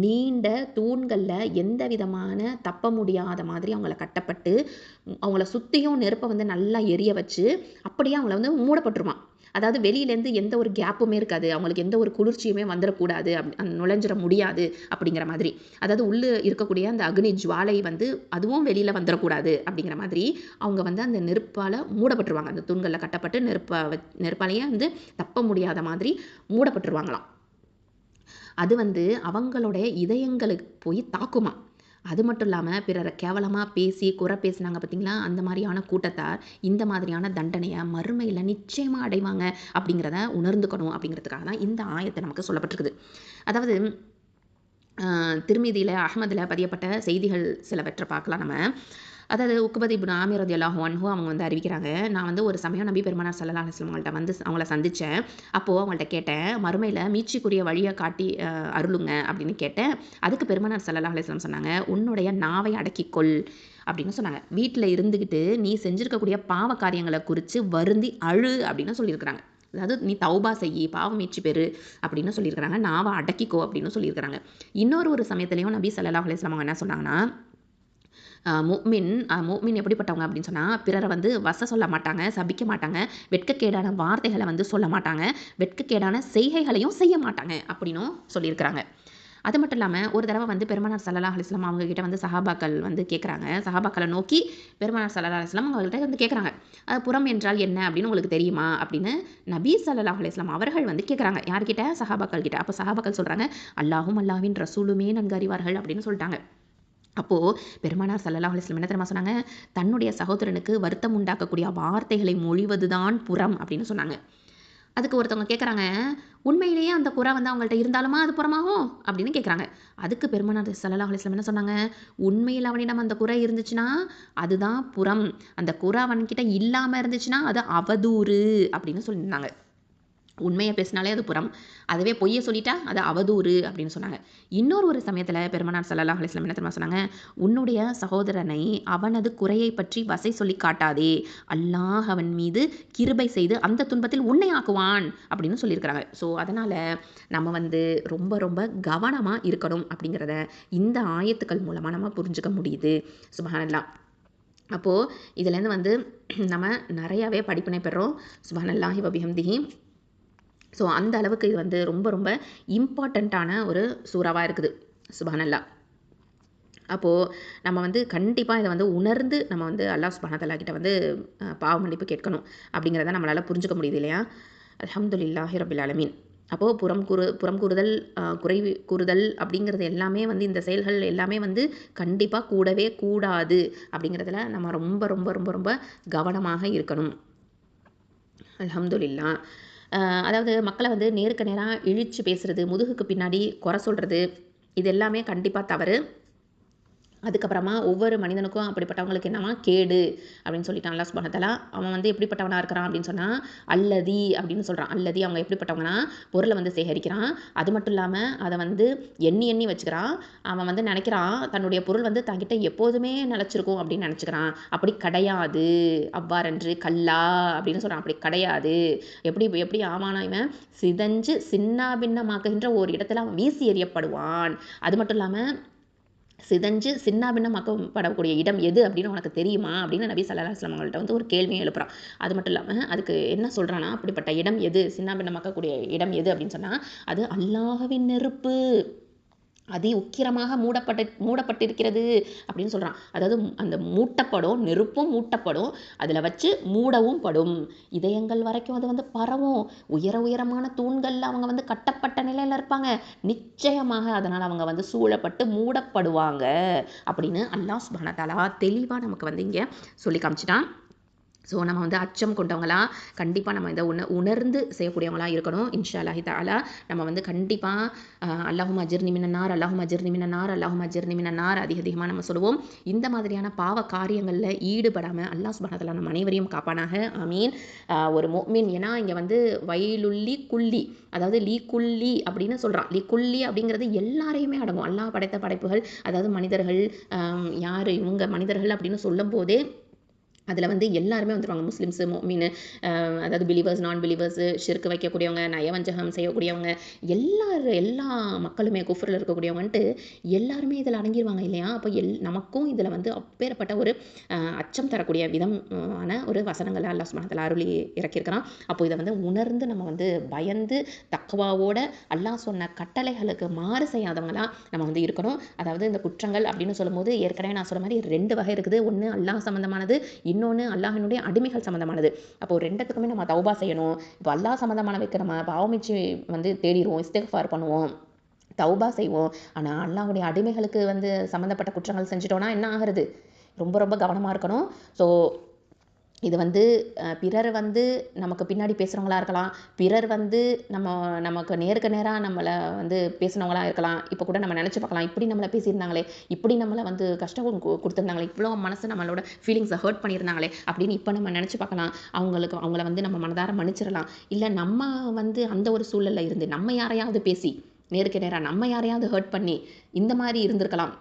நீண்ட தூண்களில் எந்த விதமான தப்ப முடியாத மாதிரி அவங்கள கட்டப்பட்டு அவங்கள சுற்றியும் நெருப்பை வந்து நல்லா எரிய வச்சு அப்படியே அவங்கள வந்து மூடப்பட்டுருமா. அதாவது வெளியிலேருந்து எந்த ஒரு கேப்புமே இருக்காது, அவங்களுக்கு எந்த ஒரு குளிர்ச்சியுமே வந்துடக்கூடாது, நுழைஞ்சிட முடியாது அப்படிங்கிற மாதிரி. அதாவது உள்ளே இருக்கக்கூடிய அந்த அக்னி ஜுவாலை வந்து அதுவும் வெளியில் வந்துடக்கூடாது அப்படிங்கிற மாதிரி அவங்க வந்து அந்த நெருப்பால் மூடப்பட்டுருவாங்க. அந்த தூண்களில் கட்டப்பட்டு நெருப்பாலேயே வந்து தப்ப முடியாத மாதிரி மூடப்பட்டுருவாங்களாம். அது வந்து அவங்களுடைய இதயங்களுக்கு போய் தாக்குமா. அது மட்டும் இல்லாமல் பிறரை கேவலமாக பேசி குறை பேசினாங்க பார்த்தீங்களா, அந்த மாதிரியான கூட்டத்தார் இந்த மாதிரியான தண்டனையை மறுமையில் நிச்சயமாக அடைவாங்க அப்படிங்கிறத உணர்ந்துக்கணும். அப்படிங்கிறதுக்காக தான் இந்த ஆயத்தை நமக்கு சொல்லப்பட்டிருக்குது. அதாவது திருமிதியில் அஹ்மதில் பதியப்பட்ட செய்திகள் சிலவற்றை பார்க்கலாம் நம்ம. அதாவது உக்பத் இப்னு ஆமிர் ரலியல்லாஹு அன்ஹு அவங்க வந்து அறிவிக்கிறாங்க, நான் வந்து ஒரு சமயம் நபி பெருமானார் ஸல்லல்லாஹு அலைஹி வஸல்லம் அவங்கள்ட்ட வந்து அவங்கள சந்தித்தேன். அப்போது அவங்கள்ட்ட கேட்டேன், மறுமையில் மீட்சிக்குரிய வழியை காட்டி அருளுங்க அப்படின்னு கேட்டேன். அதுக்கு பெருமானார் ஸல்லல்லாஹு அலைஹி வஸல்லம் சொன்னாங்க, உன்னுடைய நாவை அடக்கிக்கொள் அப்படின்னு சொன்னாங்க. வீட்டில் இருந்துக்கிட்டு நீ செஞ்சுருக்கக்கூடிய பாவ காரியங்களை குறித்து வருந்தி அழு அப்படின்னு சொல்லியிருக்கிறாங்க. அதாவது நீ தௌபா செய்யி, பாவ மீட்சி பெறு அப்படின்னு சொல்லியிருக்கிறாங்க. நாவை அடக்கிக்கோ அப்படின்னு சொல்லியிருக்கிறாங்க. இன்னொரு சமயத்துலையும் நபி ஸல்லல்லாஹு அலைஹி வஸல்லம் அவங்க என்ன சொன்னாங்கன்னா, முஃமின் எப்படிப்பட்டவங்க அப்படின்னு சொன்னால், பிறரை வந்து சொல்ல மாட்டாங்க, சபிக்க மாட்டாங்க, வெட்கக்கேடான வார்த்தைகளை வந்து சொல்ல மாட்டாங்க, வெட்கக்கேடான செய்கைகளையும் செய்ய மாட்டாங்க அப்படின்னும் சொல்லியிருக்கிறாங்க. அது மட்டும் இல்லாமல் ஒரு தடவை வந்து பெருமானார் ஸல்லல்லாஹு அலைஹி வஸல்லம் அவங்க கிட்ட வந்து சஹாபாக்கள் வந்து கேட்குறாங்க. சஹாபாக்களை நோக்கி பெருமானார் ஸல்லல்லாஹு அலைஹி வஸல்லம் அவங்கள்ட்ட வந்து கேட்குறாங்க, புறம் என்றால் என்ன அப்படின்னு உங்களுக்கு தெரியுமா அப்படின்னு நபி ஸல்லல்லாஹு அலைஹி வஸல்லம் அவர்கள் வந்து கேட்குறாங்க. யார்கிட்ட? சஹாபாக்கள் கிட்ட. அப்போ சஹாபாக்கள் சொல்கிறாங்க, அல்லாஹும் அல்லாஹ்வின் ரசூலுமே நன்கு அறிவார்கள் அப்படின்னு சொல்லிட்டாங்க. அப்போது பெருமானார் ஸல்லல்லாஹு அலைஹி வஸல்லம் என்ன தெரியுமா சொன்னாங்க, தன்னுடைய சகோதரனுக்கு வருத்தம் உண்டாக்கக்கூடிய வார்த்தைகளை மொழிவதுதான் புறம் அப்படின்னு சொன்னாங்க. அதுக்கு ஒருத்தவங்க கேட்குறாங்க, உண்மையிலேயே அந்த குறை வந்து அவங்கள்ட்ட இருந்தாலுமா அது புறமாகும் அப்படின்னு கேட்குறாங்க. அதுக்கு பெருமானார் ஸல்லல்லாஹு அலைஹி வஸல்லம் என்ன சொன்னாங்க, உண்மையில் அவனிடம் அந்த குறை இருந்துச்சுன்னா அதுதான் புறம், அந்த குறை அவன்கிட்ட இல்லாமல் இருந்துச்சுன்னா அது அவதூறு அப்படின்னு சொல்லியிருந்தாங்க. உண்மையை பேசினாலே அது புறம், அதுவே பொய்யை சொல்லிட்டா அது அவதூறு அப்படின்னு சொன்னாங்க. இன்னொரு சமயத்தில் பெருமானார் ஸல்லல்லாஹு அலைஹி வஸல்லம் என்ன தெரியுமா சொன்னாங்க, உன்னுடைய சகோதரனை அவனது குறையை பற்றி வசை சொல்லி காட்டாதே, அல்லாஹ் அவன் மீது கிருபை செய்து அந்த துன்பத்தில் உன்னை ஆக்குவான் அப்படின்னு சொல்லியிருக்கிறாங்க. ஸோ அதனால் நம்ம வந்து ரொம்ப ரொம்ப கவனமாக இருக்கணும் அப்படிங்கிறத இந்த ஆயத்துக்கள் மூலமாக நம்ம புரிஞ்சுக்க முடியுது. சுப்ஹானல்லாஹ். அப்போது இதுலேருந்து வந்து நம்ம நிறையாவே படிப்பினை பெறுறோம். சுப்ஹானல்லாஹி வ பிஹம்திஹி. ஸோ அந்த அளவுக்கு இது வந்து ரொம்ப ரொம்ப இம்பார்ட்டண்ட்டான ஒரு சூறாவாக இருக்குது. சுப்ஹானல்லாஹ். அப்போது நம்ம வந்து கண்டிப்பாக இதை வந்து உணர்ந்து நம்ம வந்து அல்லாஹ் சுப்ஹானஹு வ தஆலா கிட்ட வந்து பாவ மன்னிப்பு கேட்கணும் அப்படிங்கிறத நம்மளால் புரிஞ்சுக்க முடியுது இல்லையா. அல்ஹம்துலில்லாஹி ரப்பில் ஆலமீன். அப்போது புறம் கூறுதல், குறை கூறுதல் அப்படிங்கிறது எல்லாமே வந்து இந்த செயல்கள் எல்லாமே வந்து கண்டிப்பாக கூடவே கூடாது அப்படிங்கிறதுல நம்ம ரொம்ப ரொம்ப ரொம்ப ரொம்ப கவனமாக இருக்கணும். அல்ஹம்துலில்லாஹ். அதாவது மக்களை வந்து நேருக்கு நேராக இழித்து பேசுகிறது, முதுகுக்கு பின்னாடி குறை சொல்கிறது, இது எல்லாமே கண்டிப்பாக தவறு. அதுக்கப்புறமா ஒவ்வொரு மனிதனுக்கும் அப்படிப்பட்டவங்களுக்கு என்னமா கேடு அப்படின்னு சொல்லிட்டான் அல்லாஹ் சுப்ஹானஹு வ தஆலா. அவன் வந்து எப்படிப்பட்டவனாக இருக்கிறான் அப்படின்னு சொன்னால், அல்லதி அப்படின்னு சொல்கிறான். அல்லதி அவங்க எப்படிப்பட்டவங்கன்னா, பொருளை வந்து சேகரிக்கிறான், அது மட்டும் இல்லாமல் அதை வந்து எண்ணி எண்ணி வச்சுக்கிறான். அவன் வந்து நினைக்கிறான் தன்னுடைய பொருள் வந்து தன்கிட்ட எப்போதுமே நிலச்சிருக்கும் அப்படின்னு நினச்சிக்கிறான். அப்படி கிடையாது, அவ்வாறன்று கல்லா அப்படின்னு சொல்கிறான். அப்படி கிடையாது. எப்படி ஆவானா இவன், சிதஞ்சு சின்ன பின்னமாக்குகின்ற ஒரு இடத்துல அவன் வீசி எறியப்படுவான். அது மட்டும் இல்லாமல் சிதஞ்சு சின்னாபின்னமாக்கப்படக்கூடிய இடம் எது அப்படின்னு உனக்கு தெரியுமா அப்படின்னு நபி ஸல்லல்லாஹு அலைஹி வஸல்லம் அவங்கள்ட்ட வந்து ஒரு கேள்வியும் எழுப்புறான். அது மட்டும் இல்லாமல் அதுக்கு என்ன சொல்கிறான்னா, அப்படிப்பட்ட இடம் எது, சின்னாபின்னமாக்கக்கூடிய இடம் எது அப்படின்னு சொன்னால் அது அல்லாஹ்வின் நெருப்பு, அதி உக்கிரமாக மூடப்பட்டிருக்கிறது அப்படின்னு சொல்கிறான். அதாவது அந்த மூட்டப்படும், நெருப்பும் மூட்டப்படும், அதில் வச்சு மூடவும் படும், இதயங்கள் வரைக்கும் அது வந்து பரவும், உயரமான தூண்களில் அவங்க வந்து கட்டப்பட்ட நிலையில் இருப்பாங்க, நிச்சயமாக அதனால் அவங்க வந்து சூழப்பட்டு மூடப்படுவாங்க அப்படின்னு அல்லாஹ் சுப்ஹானஹு வ தஆலா தெளிவாக நமக்கு வந்து இங்கே சொல்லி காமிச்சிட்டான். ஸோ நம்ம வந்து அச்சம் கொண்டவங்களா கண்டிப்பாக நம்ம இதை உணர்ந்து செய்யக்கூடியவங்களா இருக்கணும். இன்ஷா அல்லாஹி தஆலா நம்ம வந்து கண்டிப்பாக அல்லாஹும்ம அஜிர்னி மினன்னார், அல்லாஹும்ம அஜிர்னி மினன்னார், அல்லாஹும்ம அஜிர்னி மினன்னார் அதிகமாக நம்ம சொல்லுவோம். இந்த மாதிரியான பாவ காரியங்களில் ஈடுபடாமல் அல்லாஹ் சுப்ஹானஹு வ தஆலா நம்ம அனைவரையும் காப்பானாக. ஆமீன். ஒரு முஃமின், ஏன்னா இங்கே வந்து வயலுல்லி குல்லி, அதாவது லீ குல்லி அப்படின்னு சொல்கிறான். லீ குல்லி அப்படிங்கிறது எல்லாரையுமே அடங்கும். அல்லாஹ் படைத்த படைப்புகள், அதாவது மனிதர்கள், யார் இவங்க மனிதர்கள் அப்படின்னு சொல்லும் போதே அதில் வந்து எல்லாருமே வந்துடுவாங்க. முஸ்லிம்ஸு, முஃமினு, அதாவது பிலீவர்ஸ், நான் பிலீவர்ஸு, ஷிர்க் வைக்கக்கூடியவங்க, நயவஞ்சகம் செய்யக்கூடியவங்க, எல்லா மக்களுமே, குஃப்ரில் இருக்கக்கூடியவங்கன்ட்டு எல்லாருமே இதில் அடங்கிடுவாங்க இல்லையா? அப்போ நமக்கும் இதில் வந்து அப்பேற்பட்ட ஒரு அச்சம் தரக்கூடிய விதமான ஒரு வசனங்களை அல்லாஹ் சுப்ஹானஹு வ தஆலா அருளி இறக்கியிருக்கிறான். அப்போ இதை வந்து உணர்ந்து நம்ம வந்து பயந்து தக்வாவோட அல்லாஹ் சொன்ன கட்டளைகளுக்கு மாறு செய்யாதவங்களா நம்ம வந்து இருக்கணும். அதாவது இந்த குற்றங்கள் அப்படின்னு சொல்லும்போது ஏற்கனவே நான் சொன்ன மாதிரி 2 வகை இருக்குது. ஒன்று அல்லாஹ் சம்மந்தமானது, இன்னொன்று அல்லாஹினுடைய அடிமைகள் சம்மந்தமானது. அப்போது 2த்துக்குமே நம்ம தௌபா செய்யணும். இப்போ அல்லாஹ் சம்மந்தமானவைக்கு நம்ம பாவமிச்சு வந்து தேடிடுவோம், இஸ்திக்ஃபார் பண்ணுவோம், தௌபா செய்வோம். ஆனால் அல்லாஹ்வுடைய அடிமைகளுக்கு வந்து சம்மந்தப்பட்ட குற்றங்கள் செஞ்சிட்டோன்னா என்ன ஆகிறது? ரொம்ப ரொம்ப கவனமாக இருக்கணும். ஸோ இது வந்து பிறர் வந்து நமக்கு பின்னாடி பேசுகிறவங்களா இருக்கலாம், பிறர் வந்து நமக்கு நேருக்கு நேராக நம்மளை வந்து பேசுனவங்களா இருக்கலாம். இப்போ கூட நம்ம நினச்சி பார்க்கலாம், இப்படி நம்மளை பேசியிருந்தாங்களே, இப்படி நம்மளை வந்து கஷ்டம் கொடுத்துருந்தாங்களே, இவ்வளோ மனசு நம்மளோட ஃபீலிங்ஸை ஹர்ட் பண்ணியிருந்தாங்களே அப்படின்னு இப்போ நம்ம நினச்சி பார்க்கலாம். அவங்கள வந்து நம்ம மனதார மன்னிச்சிடலாம். இல்லை நம்ம வந்து அந்த ஒரு சூழலில் இருந்து நம்ம யாரையாவது பேசி நேருக்கு நேராக நம்ம யாரையாவது ஹர்ட் பண்ணி இந்த மாதிரி இருந்திருக்கலாம்.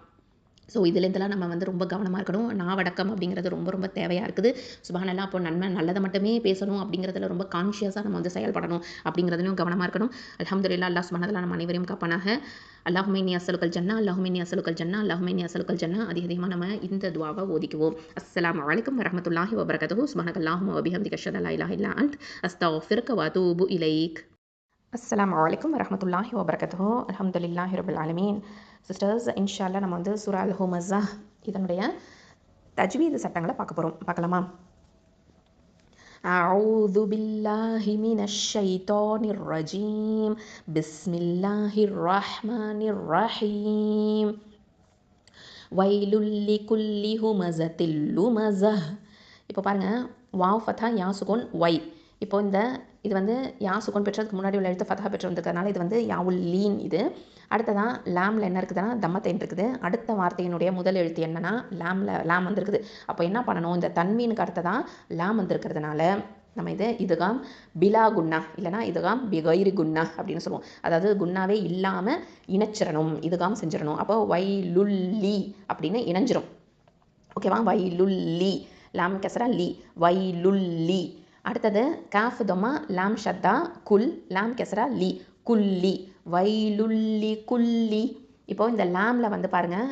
ஸோ இதுலேருந்துலாம் நம்ம வந்து ரொம்ப கவனமாக இருக்கணும். நாவடக்கம் அப்படிங்கிறது ரொம்ப ரொம்ப தேவையாக இருக்குது. சுப்ஹானல்லாஹ். அப்போ நல்லதை மட்டுமே பேசணும் அப்படிங்கிறதுல ரொம்ப கான்ஷியஸாக நம்ம வந்து செயல்படணும் அப்படிங்கிறதுலையும் கவனமாக இருக்கணும். அல்ஹம்துலில்லாஹ். அல்லாஹ் சுப்ஹானஹு வ தஆலா நம்ம அனைவரையும் காப்பானாக. அல்லாஹும்ம இன்னி அஸ்அலுக்கல் ஜன்னா, அல்லாஹும்ம இன்னி அஸ்அலுக்கல் ஜன்னா, அல்லாஹும்ம இன்னி அஸ்அலுக்கல் ஜன்னா அதிகமாக நம்ம இந்த துஆவை ஓதிக்குவோம். அஸ்ஸலாமு அலைக்கும் வரஹ்மத்துல்லாஹி வபரகாத்துஹு. சுப்ஹானக்கல்லாஹும்ம வபிஹம்திக அஷ்ஹது அல்லா இலாஹா இல்லா அன்த் அஸ்தக்ஃபிருக வ அதூபு இலைக். அஸ்ஸலாமு அலைக்கும் வரஹ்மத்துல்லாஹி வபரகாத்துஹு. அல்ஹம்துலில்லாஹி ரப்பில் ஆலமீன். சிஸ்டர்ஸ், இன்ஷா அல்லாஹ் நம்ம வந்து சூரா அல் ஹுமஸா இதனுடைய தஜ்வீது சட்டங்களை பார்க்கலாமா? அஊது பில்லாஹி மினஷ் ஷைத்தானிர் ரஜீம். பிஸ்மில்லாஹிர் ரஹ்மானிர் ரஹீம். வைலுல் லிகுல்லி ஹுமஸத்தில் லுமஸஹ். இப்போ பாருங்கள், வாவ் ஃபத்தா யா சுகூன் வை. இப்போ இது வந்து யா சுகூன் பெற்றதுக்கு முன்னாடி உள்ள எழுத்து ஃபத்தா பெற்று வந்திருக்கிறதுனால இது வந்து யாவுல் லீன். இது அடுத்ததான் லாமில் என்ன இருக்குதுன்னா தம்மத்தைன் இருக்குது. அடுத்த வார்த்தையினுடைய முதல் எழுத்து என்னன்னா லாம் வந்திருக்குது. அப்போ என்ன பண்ணணும்? இந்த தன்மீனுக்கு அடுத்ததான் லாம் வந்திருக்கிறதுனால நம்ம இதுகாம் பிலா குன்னா, இல்லைனா இதுகாம் பிகைரி குன்னா அப்படின்னு சொல்லுவோம். அதாவது குன்னாவே இல்லாமல் இணைச்சிடணும், இதுகாம் செஞ்சிடணும். அப்போ வைலுல்லி அப்படின்னு இணைஞ்சிரும். ஓகேவா? வைலுல்லி, லாம் கெசரா லி, வைலுல்லி. அடுத்தது காஃப் தொம்மா, லாம் ஷத்தா குல், லாம் கெசரா லி, குல்லி, வைலுல்லி குல்லி. இப்போ இந்த லாமில் வந்து பாருங்கள்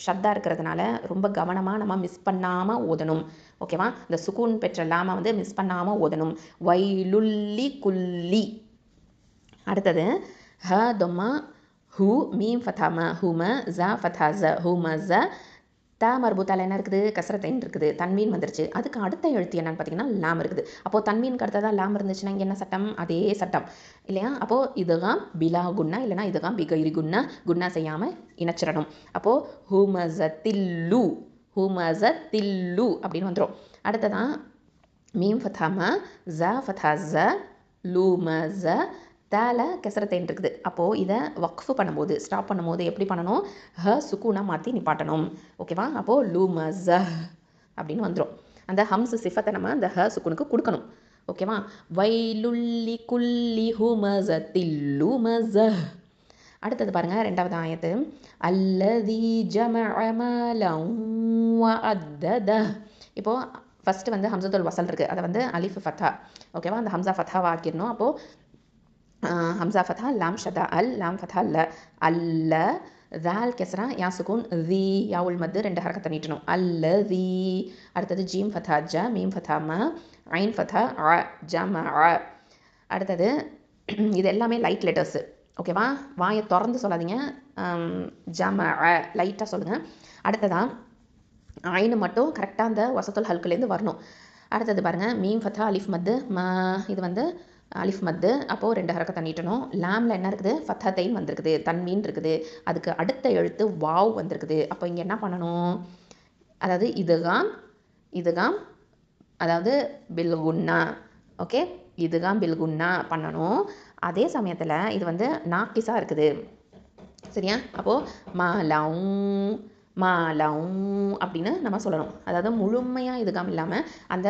ஷத்தா இருக்கிறதுனால ரொம்ப கவனமாக நம்ம மிஸ் பண்ணாமல் ஓதணும். ஓகேவா? இந்த சுகூன் பெற்ற லாமை வந்து மிஸ் பண்ணாமல் ஓதணும். வைலுல்லி குல்லி. அடுத்தது ஹ Thoma who, meme ஃபதாம ஹூம, Jha Fattah ஜ ஹூமஸ, த மர்பூத்தால என்ன இருக்குது? கசரத்தைன் இருக்குது, தன்மீன் வந்துருச்சு. அதுக்கு அடுத்த எழுத்து என்னன்னு பார்த்தீங்கன்னா லாம் இருக்குது. அப்போது தன்மீனுக்கு அடுத்ததாக லாம் இருந்துச்சுன்னா இங்கே என்ன சட்டம்? அதே சட்டம் இல்லையா? அப்போது இதுகாம் பிலா குன்னா, இல்லைனா இதுகாம் பிகைரி குன்னா, குன்னா செய்யாமல் இணைச்சிடணும். அப்போது ஹூமஸத்தில்லு, ஹூமஸத்தில்லு அப்படின்னு வந்துடும். அடுத்ததான் மீம் ஃபதாம, ஜ ஃபதா ஜ, லூமஸ, தால கெசரத்தைன் இருக்குது. அப்போது இதை வக்ஃபு பண்ணும்போது, ஸ்டாப் பண்ணும்போது எப்படி பண்ணணும்? ஹ சுக்கூனா மாற்றி நிப்பாட்டணும். ஓகேவா? அப்போது லூமஸ அப்படின்னு வந்துடும். அந்த ஹம்ஸ் சிஃபத்தை நம்ம அந்த ஹ சுக்கூனுக்கு கொடுக்கணும். ஓகேவா? வைலுல்லி குல்லி ஹுமஸத்தில் லுமஸ. அடுத்தது பாருங்கள், 2வது ஆயத்து. அல்லதி ஜமஅ மாலன் வ அத்தத. இப்போது ஃபஸ்ட்டு வந்து ஹம்சத்துல் வசல் இருக்குது, அதை வந்து அலிஃப் ஃபத்தா. ஓகேவா? அந்த ஹம்சா ஃபத்தாவை ஆக்கிடணும். அப்போது ஹம்சா ஃபத்தா, லாம் ஷதா அல், லாம் ஃபத்தா ல, அல்ல, தால் கெஸ்ரா யா சுகூன் தி, யாவுல் மத்து 2 ஹரக்கத்தை நீட்டணும். அல்ல தி. அடுத்தது ஜீம் ஃபத்தா ஜ, மீம் ஃபத்தா ம, ஐன் ஃபத்தா அ, ஜம அ. அடுத்தது இது எல்லாமே லைட் லெட்டர்ஸு. ஓகேவா? வாயை திறந்து சொல்லாதீங்க, ஜம அ லைட்டாக சொல்லுங்கள். அடுத்ததான் ஐனு மட்டும் கரெக்டாக அந்த வசத்துல் ஹல்குலேருந்து வரணும். அடுத்தது பாருங்கள், மீம் ஃபத்தா அலிஃப் மத்து ம, இது வந்து அலிஃப் மத்து. அப்போது 2 ஹரக்கத்தை நீட்டணும். லாமில் என்ன இருக்குது? ஃபத்தத்தைன் வந்திருக்குது, தன்மீன் இருக்குது. அதுக்கு அடுத்த எழுத்து வாவ் வந்திருக்குது. அப்போ இங்கே என்ன பண்ணணும்? அதாவது இதுகாம் அதாவது பில்குன்னா. ஓகே, இதுதான் பில்குன்னா பண்ணணும். அதே சமயத்தில் இது வந்து நாக்கிஸாக இருக்குது. சரியா? அப்போது மாலவும் மாலவும் அப்படின்னு நம்ம சொல்லணும். அதாவது முழுமையாக இதுகாம் இல்லாமல் அந்த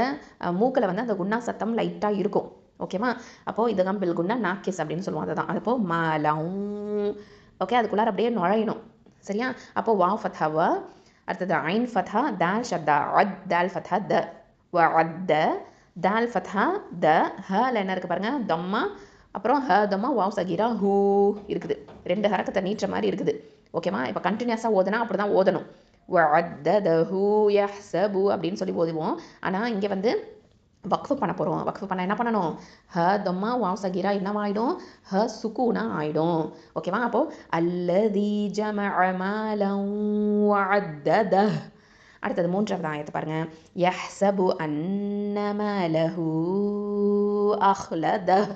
மூக்கில் வந்து அந்த குன்னா சத்தம் லைட்டாக இருக்கும். ஓகேவா? அப்போது இதுகாம் பில்குன்னா நாக்கிஸ் அப்படின்னு சொல்லுவோம். அதுதான். அப்போது மாலவும். ஓகே, அதுக்குள்ளார அப்படியே நுழையணும். சரியா? அப்போது வா ஃபத்ஹா வ, அடுத்தது ஐன் ஃபத்ஹா, தால் ஷத்தா அத், தால் ஃபத்ஹா த, வ அத்த, தால் ஃபத்ஹா த, ஹல என்ன இருக்குது பாருங்கள், தம்மா, அப்புறம் ஹ தம்மா, வாவ் சகீரா ஹூ இருக்குது. 2 ஹரக்கத்தை நீட்டுற மாதிரி இருக்குது. ஓகேவா? இப்போ கண்டினியூஸாக ஓதுனா அப்படி தான் ஓதணும். வ அத்த த ஹூ யஹ்ஸபு அப்படின்னு சொல்லி ஓதுவோம். ஆனால் இங்கே வந்து வக்ஃபு பண்ண போகிறோம். வக்ஃபு பண்ண என்ன பண்ணணும்? ஹ தம்மா வாவ் சகீரா என்னவாயிடும்? ஹ சுக்கூனா ஆயிடும். ஓகேவா? அப்போது அல்லதி ஜமஅ மாலன் வ அத்ததஹ். அடுத்தது 3வது ஆயத்தை பாருங்கள். யஹ்ஸபு அன்ன மாலஹு அஹ்லதஹ்.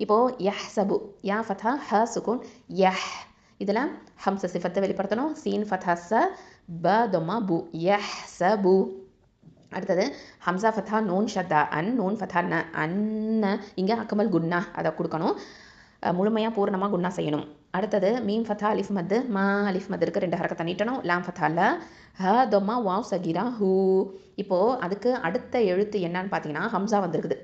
இப்போது யஹ்ஸபு, யா ஃபத்ஹா, ஹ சுக்கூன், யஹ். இதில் ஹம்ச சிஃபத்தை வெளிப்படுத்தணும். சீன் ஃபத்ஹா ச, ப தொம்மா பு, யஹ்ஸபு. அடுத்தது ஹம்சா ஃபத்ஹா, நூன் ஷத்தா அன், நூன் ஃபத்ஹா ந, அன்ன. இங்கே அக்கமல் குன்னா அதை கொடுக்கணும். முழுமையாக பூர்ணமாக குன்னா செய்யணும். அடுத்தது மீம் ஃபத்ஹா அலிஃப் மத்து, மா அலிஃப் மத்து இருக்குது, 2 ஹரக்கத்தை நீட்டணும். லாம் ஃபத்ஹா ல, ஹ தொம்மா வாவ் சகீரா ஹூ. இப்போது அதுக்கு அடுத்த எழுத்து என்னன்னு பார்த்தீங்கன்னா ஹம்சா வந்திருக்குது.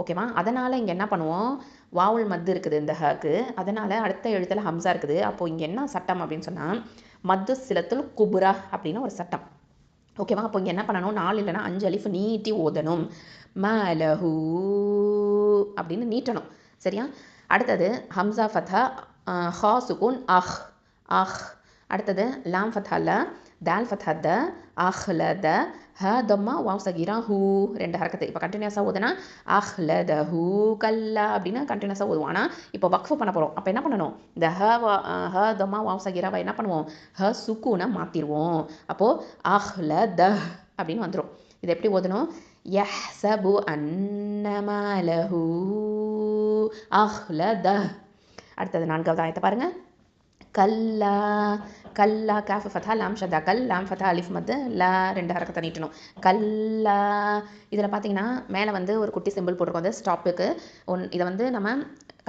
ஓகேவா? அதனால் இங்கே என்ன பண்ணுவோம்? வாவுல் மத்து இருக்குது இந்த ஹக்கு, அதனால் அடுத்த எழுத்தில் ஹம்சா இருக்குது. அப்போது இங்கே என்ன சட்டம் அப்படின்னு சொன்னால் மத்து சிலத்துல் குபுரா அப்படின்னு ஒரு சட்டம். ஓகேவா? அப்போ இங்கே என்ன பண்ணணும்? 4 இல்லைனா 5 அலிஃப் நீட்டி ஓதணும். மலஹூ அப்படின்னு நீட்டணும். சரியா? அடுத்தது ஹம்சா ஃபத்ஹா, ஹா சுக்கூன், அஹ் அஹ். அடுத்தது லாம் ஃபத்ஹா ல, தால் ஃபத்ஹா த, அஹ்லத, ஹ தம்மா வாவ் சகீரா ஹூ, 2 ஹரக்கத்து. இப்போ கண்டினியூஸாக ஓதுனா அஹ்லத ஹூ கல்லா அப்படின்னு கண்டினியூஸாக ஓதுவோம். ஆனால் இப்போ வக்ஃபு பண்ண போகிறோம். அப்போ என்ன பண்ணணும்? இந்த ஹ தம்மா வாவ் சகீராவை என்ன பண்ணுவோம்? ஹ சுக்கூனை மாற்றிடுவோம். அப்போது அஹ்லத அப்படின்னு வந்துடும். இது எப்படி ஓதணும்? யஹ்ஸபு அன்ன மாலஹு அஹ்லத. அடுத்தது 4வது ஆயத்தை பாருங்கள். கல்லா கல்லா, காஃப் ஃபத்ஹா, லாம் ஷத்தா, கல், லாம் ஃபத்ஹா அலிஃப் மத்து, லா 2 ஹரக்கத்தை நீட்டணும். கல்லா. இதில் பார்த்தீங்கன்னா மேலே வந்து ஒரு குட்டி சிம்பிள் போட்டிருக்கோம், அது ஸ்டாப்புக்கு. இதை வந்து நம்ம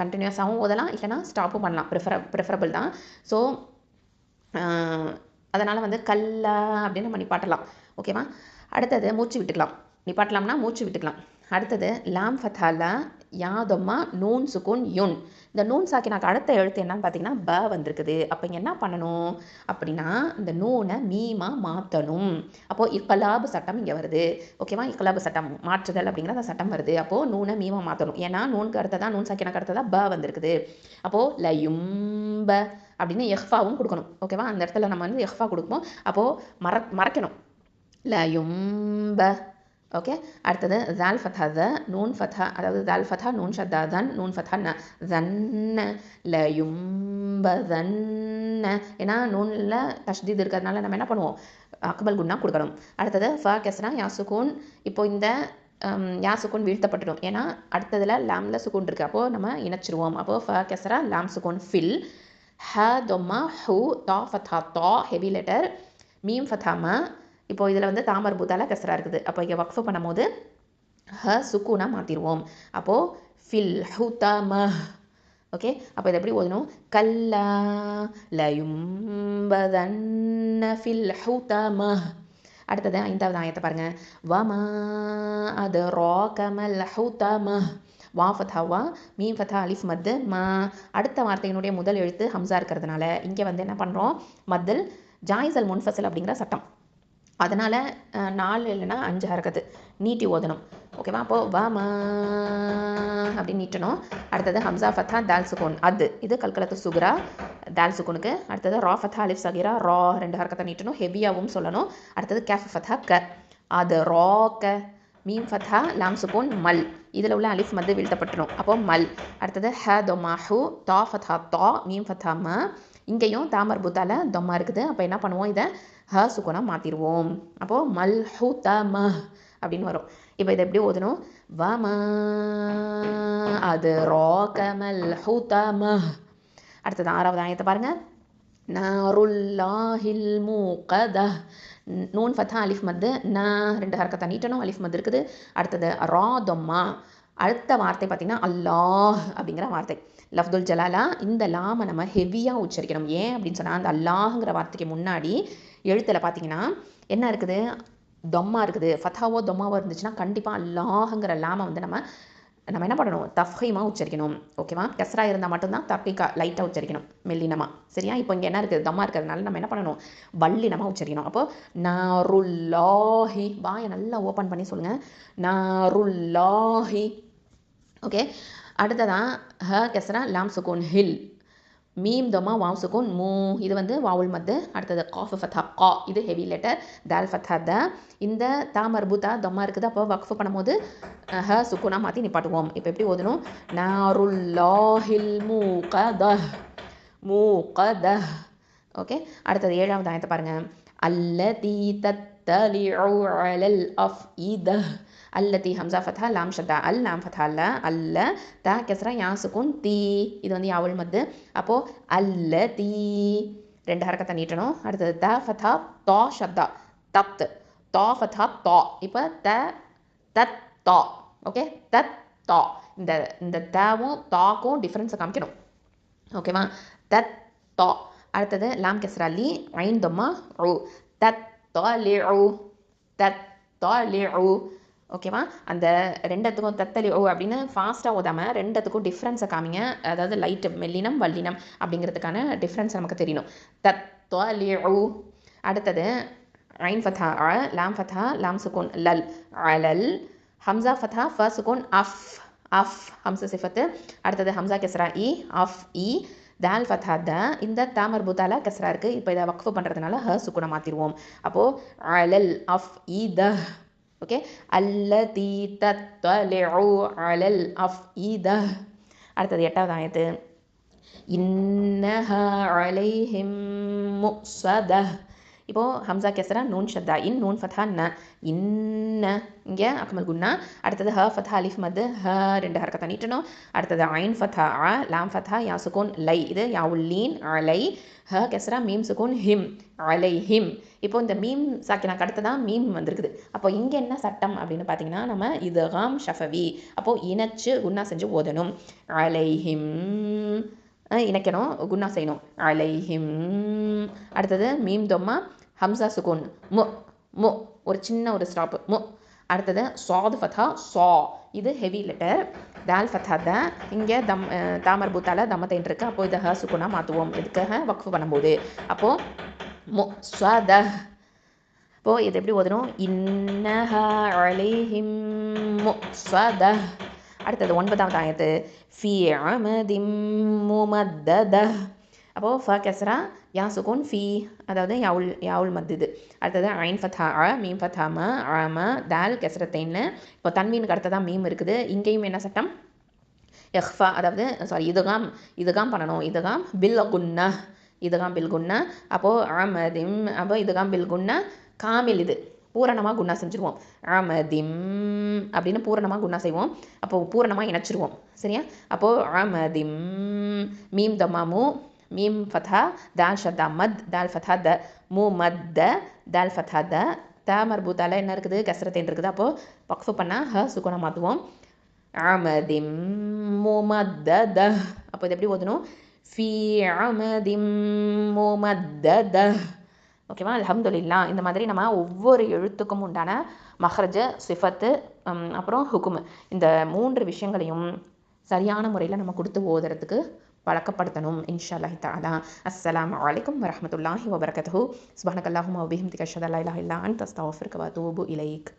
கண்டினியூஸாகவும் ஓதலாம், இல்லைனா ஸ்டாப்பும் பண்ணலாம். ப்ரிஃபரபிள் தான். ஸோ அதனால் வந்து கல்லா அப்படின்னு நம்ம நிப்பாட்டலாம். ஓகேவா? அடுத்தது மூச்சு விட்டுக்கலாம். நிப்பாட்டலாம்னா மூச்சு விட்டுக்கலாம். அடுத்தது லாம் ஃபத்ஹால, யா தொம்மா, நூன் சுக்கூன், யுன். இந்த நூன் சாக்கினாக்கு அடுத்த எழுத்து என்னன்னு பார்த்தீங்கன்னா ப வந்திருக்குது. அப்போ இங்கே என்ன பண்ணணும் அப்படின்னா இந்த நூனை மீமா மாற்றணும். அப்போது இக்கலாபு சட்டம் இங்கே வருது. ஓகேவா? இக்கலாபு சட்டம், மாற்றுதல் அப்படிங்கிற அந்த சட்டம் வருது. அப்போது நூனை மீமா மாற்றணும். ஏன்னா நூனுக்கு அடுத்ததான், நூன் சாக்கினாக்கு அடுத்ததான் ப வந்திருக்குது. அப்போது லயும்ப அப்படின்னு எஹ்ஃபாவும் கொடுக்கணும். ஓகேவா? அந்த இடத்துல நம்ம வந்து எஹ்ஃபா கொடுப்போம். அப்போது மறைக்கணும். லயும்ப. ஓகே. அடுத்தது தால் ஃபத்ஹா த, நூன் ஃபத்ஹா, அதாவது தால் ஃபத்ஹா, நூன் ஷத்தா தன், நூன் ஃபத்ஹா ந, தன்ன, லயும்ப தன்ன. ஏன்னா நூனில் தஷ்தீத் இருக்கிறதுனால நம்ம என்ன பண்ணுவோம்? அக்மல் குன்னா கொடுக்கணும். அடுத்தது ஃப கெஸ்ரா யா சுக்கூன். இப்போ இந்த யா சுக்கூன் வீழ்த்தப்பட்டுடும். ஏன்னா அடுத்ததில் லாமில் சுக்கூன் இருக்குது. அப்போது நம்ம இணைச்சிருவோம். அப்போது ஃப கெஸ்ரா லாம் சுக்கூன் ஃபில், ஹ தொம்மா ஹூ, தா ஃபத்ஹா தா ஹெவி லெட்டர், மீம் ஃபத்ஹா ம. இப்போது இதில் வந்து தாமர் பூத்தால கெஸ்ரா இருக்குது. அப்போ இங்கே வக்ஃபு பண்ணும்போது ஹ சுக்கூனா மாற்றிடுவோம். அப்போது ஃபில் ஹுதம. ஓகே. அப்போ இதை எப்படி ஓதணும்? கல்லா லயும்பதன்ன ஃபில் ஹுதம. அடுத்தது 5வது ஆயத்தை பாருங்கள். வமா அதராக மல் ஹுதம. வா ஃபத்ஹா வா, மீம் ஃபத்ஹா அலிஃப் மத்து, மா. அடுத்த வார்த்தையினுடைய முதல் எழுத்து ஹம்சா இருக்கிறதுனால இங்கே வந்து என்ன பண்ணுறோம்? மத்தில் ஜாயிஸ் அல் முன்ஃபசில் அப்படிங்கிற சட்டம். அதனால் 4 இல்லைனா 5 ஹரக்கத்து நீட்டி ஓதணும். ஓகேவா? அப்போது வமா அப்படின்னு நீட்டணும். அடுத்தது ஹம்சா ஃபத்ஹா தால் சுக்கூன் அது, இது கல்கலத்து சுக்ரா தால் சுக்கூனுக்கு. அடுத்தது ரா ஃபத்ஹா அலிஃப் சகீரா ரா 2 ஹரக்கத்தை நீட்டணும், ஹெவியாகவும் சொல்லணும். அடுத்தது கேஃப் ஃபத்ஹா க, அது ரா க. மீம் ஃபத்ஹா லாம் சுக்கூன் மல், இதில் உள்ள அலிஃப் மத்து வீழ்த்தப்பட்டுரும். அப்போது மல். அடுத்தது ஹ தொம்மா ஹூ, தா ஃபத்ஹா தா, மீம் ஃபத்ஹா ம. இங்கேயும் தாமர் புத்தால தொம்மா இருக்குது. அப்போ என்ன பண்ணுவோம்? இதை ஹ சுக்கூனா மாற்றிடுவோம். அப்போது மல் ஹுதம அப்படின்னு வரும். இப்போ இதை எப்படி ஓதணும்? வமா அதராக மல் ஹுதம. அடுத்தது 6வது ஆயத்தை பாருங்கள். நாருல்லாஹில் மூகத. நூன் ஃபத்தா அலிஃப் மத்து ந 2 ஹரக்கத்தை நீட்டணும், அலிஃப் மத்து இருக்குது. அடுத்தது ரா தொம்மா. அடுத்த வார்த்தை பார்த்திங்கன்னா அல்லாஹ் அப்படிங்கிற வார்த்தை லஃப்துல் ஜலாலா. இந்த லாமை நம்ம ஹெவியாக உச்சரிக்கணும். ஏன் அப்படின்னு சொன்னால் அந்த அல்லாஹுங்கிற வார்த்தைக்கு முன்னாடி எழுத்தில் பார்த்திங்கன்னா என்ன இருக்குது, தொம்மா இருக்குது. ஃபத்தாவோ தொம்மாவோ இருந்துச்சுன்னா கண்டிப்பாக அல்லாஹுங்கிற லாமை வந்து நம்ம என்ன பண்ணணும், தஃஹீமாக உச்சரிக்கணும். ஓகேவா? கஸ்ரா இருந்தால் மட்டும்தான் தஃகீகா லைட்டாக உச்சரிக்கணும், மெல்லினமாக. சரியா? இப்போ இங்கே என்ன இருக்குது, தம்மா இருக்கிறதுனால நம்ம என்ன பண்ணணும், வல்லினமாக உச்சரிக்கணும். அப்போது நாருல்லாஹி, வாயை நல்லா ஓப்பன் பண்ணி சொல்லுங்கள், நாருல்லாஹி. ஓகே. அடுத்ததான் ஹ கஸ்ரா லாம் சுக்கூன் ஹில், மீம் தொமா வாவ் சுக்கூன் மூ, இது வந்து வாவுல் மத்து. அடுத்தது காஃப் ஃபத்தா கா, இது ஹெவி லெட்டர். தால் ஃபத்தா த. இந்த தா மர்பூத்தா தொம்மா இருக்குது. அப்போ வக்ஃபு பண்ணும்போது ஹ சுக்கூனாக மாற்றி நிப்பாட்டுவோம். இப்போ எப்படி ஓதணும், நாருல்லாஹில் மூகதஹ், மூகதஹ். ஓகே. அடுத்தது 7வது ஆயத்தை பாருங்கள், அல்லதி தத்தலிஉ அலல் அஃஇதஹ். அல்லதி ஹம்சா ஃபத்தா லாம் ஷத்தா அல், லாம் ஃபத்தா அல்ல, அல்ல தா கஸ்ரா யா சுக்கூன் தீ, இது வந்து யாவுல் மத்து. அப்போது அல்லதி 2 ஹரக்கத்தை நீட்டணும். அடுத்தது த ஃபத்தா தா ஷத்தா தத், தா ஃபத்தா தா. இப்போ தத் தா. ஓகே. தத் தா. இந்த தாவும் தாக்கும் டிஃப்ரென்ஸை காமிக்கணும். ஓகேவா? தத் தா. அடுத்தது லாம் கஸ்ரா லி ஐன் தொம்மா ரு, தத் தலிஉ, தத் தலிஉ. ஓகேவா? அந்த ரெண்டத்துக்கும் தத்தலி ஓ அப்படின்னு ஃபாஸ்ட்டாக ஓதாமல் ரெண்டத்துக்கும் டிஃப்ரென்ஸை காமிங்க. அதாவது லைட்டு மெல்லினம் வல்லினம் அப்படிங்கிறதுக்கான டிஃப்ரென்ஸ் நமக்கு தெரியணும். தத்தலிஉ. அடுத்தது ஐன் ஃபத்தா அ, லாம் ஃபத்தா லாம் சுக்கூன் லல், அலல். ஹம்சா ஃபத்தா ஃப சுக்கூன் அஃப், அஃப் ஹம்சா சிஃபத்து. அடுத்தது ஹம்சா கஸ்ரா இ, அஃப் இ. தால் ஃபத்தா த. இந்த தா மர்பூத்தால கஸ்ரா இருக்குது. இப்போ இதை வக்ஃபு பண்ணுறதுனால ஹ சுக்கூனை மாற்றிடுவோம். அப்போது அலல் அஃப் இ த. ஓகே. அல்லதி தத்தலிஉ அலல் அஃஇதஹ். அடுத்தது 8வது ஆயத்து, இன்னஹா அலைஹிம் முஸதஹ். இப்போது ஹம்சா கஸ்ரா நூன் ஷத்தா இன், நூன் ஃபத்தா ந, இன்ன. இங்கே அக்மல் குன்னா. அடுத்தது ஹ ஃபத்தா அலிஃப் மது ஹ 2 ஹரக்கத்தை நீட்டணும். அடுத்தது ஐன் ஃபத்தா அ, லாம் ஃபத்தா யா சுக்கூன் லை, இது யாவுல் லீன் அலை. ஹ கஸ்ரா மீம் சுக்கூன் ஹிம், அலைஹிம். இப்போ இந்த மீம் சாக்கினாக்கு அடுத்து தான் மீம் வந்திருக்குது. அப்போ இங்கே என்ன சட்டம் அப்படின்னு பார்த்தீங்கன்னா நம்ம இதுகாம் ஷஃபவி. அப்போது இணைச்சு குன்னா செஞ்சு ஓதணும். அலைஹிம் இணைக்கணும், குன்னா செய்யணும். அலைஹிம். அடுத்தது மீம் தொம்மா ஹம்சா சுக்கூன் மு, மு ஒரு சின்ன ஒரு ஸ்டாப்பு மு. அடுத்தது சாது ஃபத்தா சா, இது ஹெவி லெட்டர். தால் ஃபத்தா த. இங்கே தாமர் பூத்தால தம்மத்தைன் இருக்குது. அப்போது இதை ஹ சுக்கூனாக மாற்றுவோம். இதுக்காக வக்ஃபு பண்ணும்போது. அப்போது முஸதஹ். இப்போது இது எப்படி ஓதணும், இன்னஹா அலைஹிம் முஸதஹ். அடுத்தது 9வது ஆயத்து, ஃபி அமதிம் முமத்ததஹ். அப்போது ஃப கஸ்ரா யா சுக்கூன் ஃபி, அதாவது யாவுல் மத்து இது. அடுத்தது ஐன் ஃபத்தா அ, மீம் ஃபத்தா ம, அம, தால் கஸ்ரத்தைன்னு. இப்போ தன்வீனுக்கு அடுத்ததான் மீம் இருக்குது. இங்கேயும் என்ன சட்டம், எஹ்ஃபா, அதாவது இதுகாம் பண்ணணும். இதுகாம் பில் குன்னா, இதுகாம் பில் குன்னா. அப்போது அமதிம், அப்போ இதுகாம் பில் குன்னா காமில், இது பூரணமாக குன்னா செஞ்சுருவோம். அமதிம் அப்படின்னு பூரணமாக குன்னா செய்வோம். அப்போது பூரணமாக இணைச்சிருவோம். சரியா? அப்போது அமதிம் மீம் தமாமு, மீம் ஃபத்தா தால் ஷத்தா மத், தால் ஃபத்தா த, மு மத்த, தால் ஃபத்தா த. த மர்பூத்தால என்ன இருக்குது, கஸ்ரத்தைன் இருக்குது. அப்போது வக்ஃபு பண்ணால் ஹ சுக்கூனை மாற்றுவோம். அமதிம் முமத்ததஹ். அப்போ இது எப்படி ஓதணும், ஃபி அமதிம் முமத்ததஹ். ஓகேவா? அல்ஹம்துலில்லாஹ். இந்த மாதிரி நம்ம ஒவ்வொரு எழுத்துக்கும் உண்டான மஹ்ரஜ, சிஃபத்து, அப்புறம் ஹுக்கும், இந்த 3 விஷயங்களையும் சரியான முறையில் நம்ம கொடுத்து ஓதுறதுக்கு பழக்கப்படுத்தணும் இன்ஷா அல்லாஹ் தஆலா. அஸ்ஸலாமு அலைக்கும் வரஹ்மத்துல்லாஹி வபரகாத்துஹு. சுப்ஹானக்கல்லாஹும்ம வபிஹம்திக அஷ்ஹது அல்லா இலாஹா இல்லா அன்த அஸ்தக்ஃபிருக வ அத்தூபு இலைக்.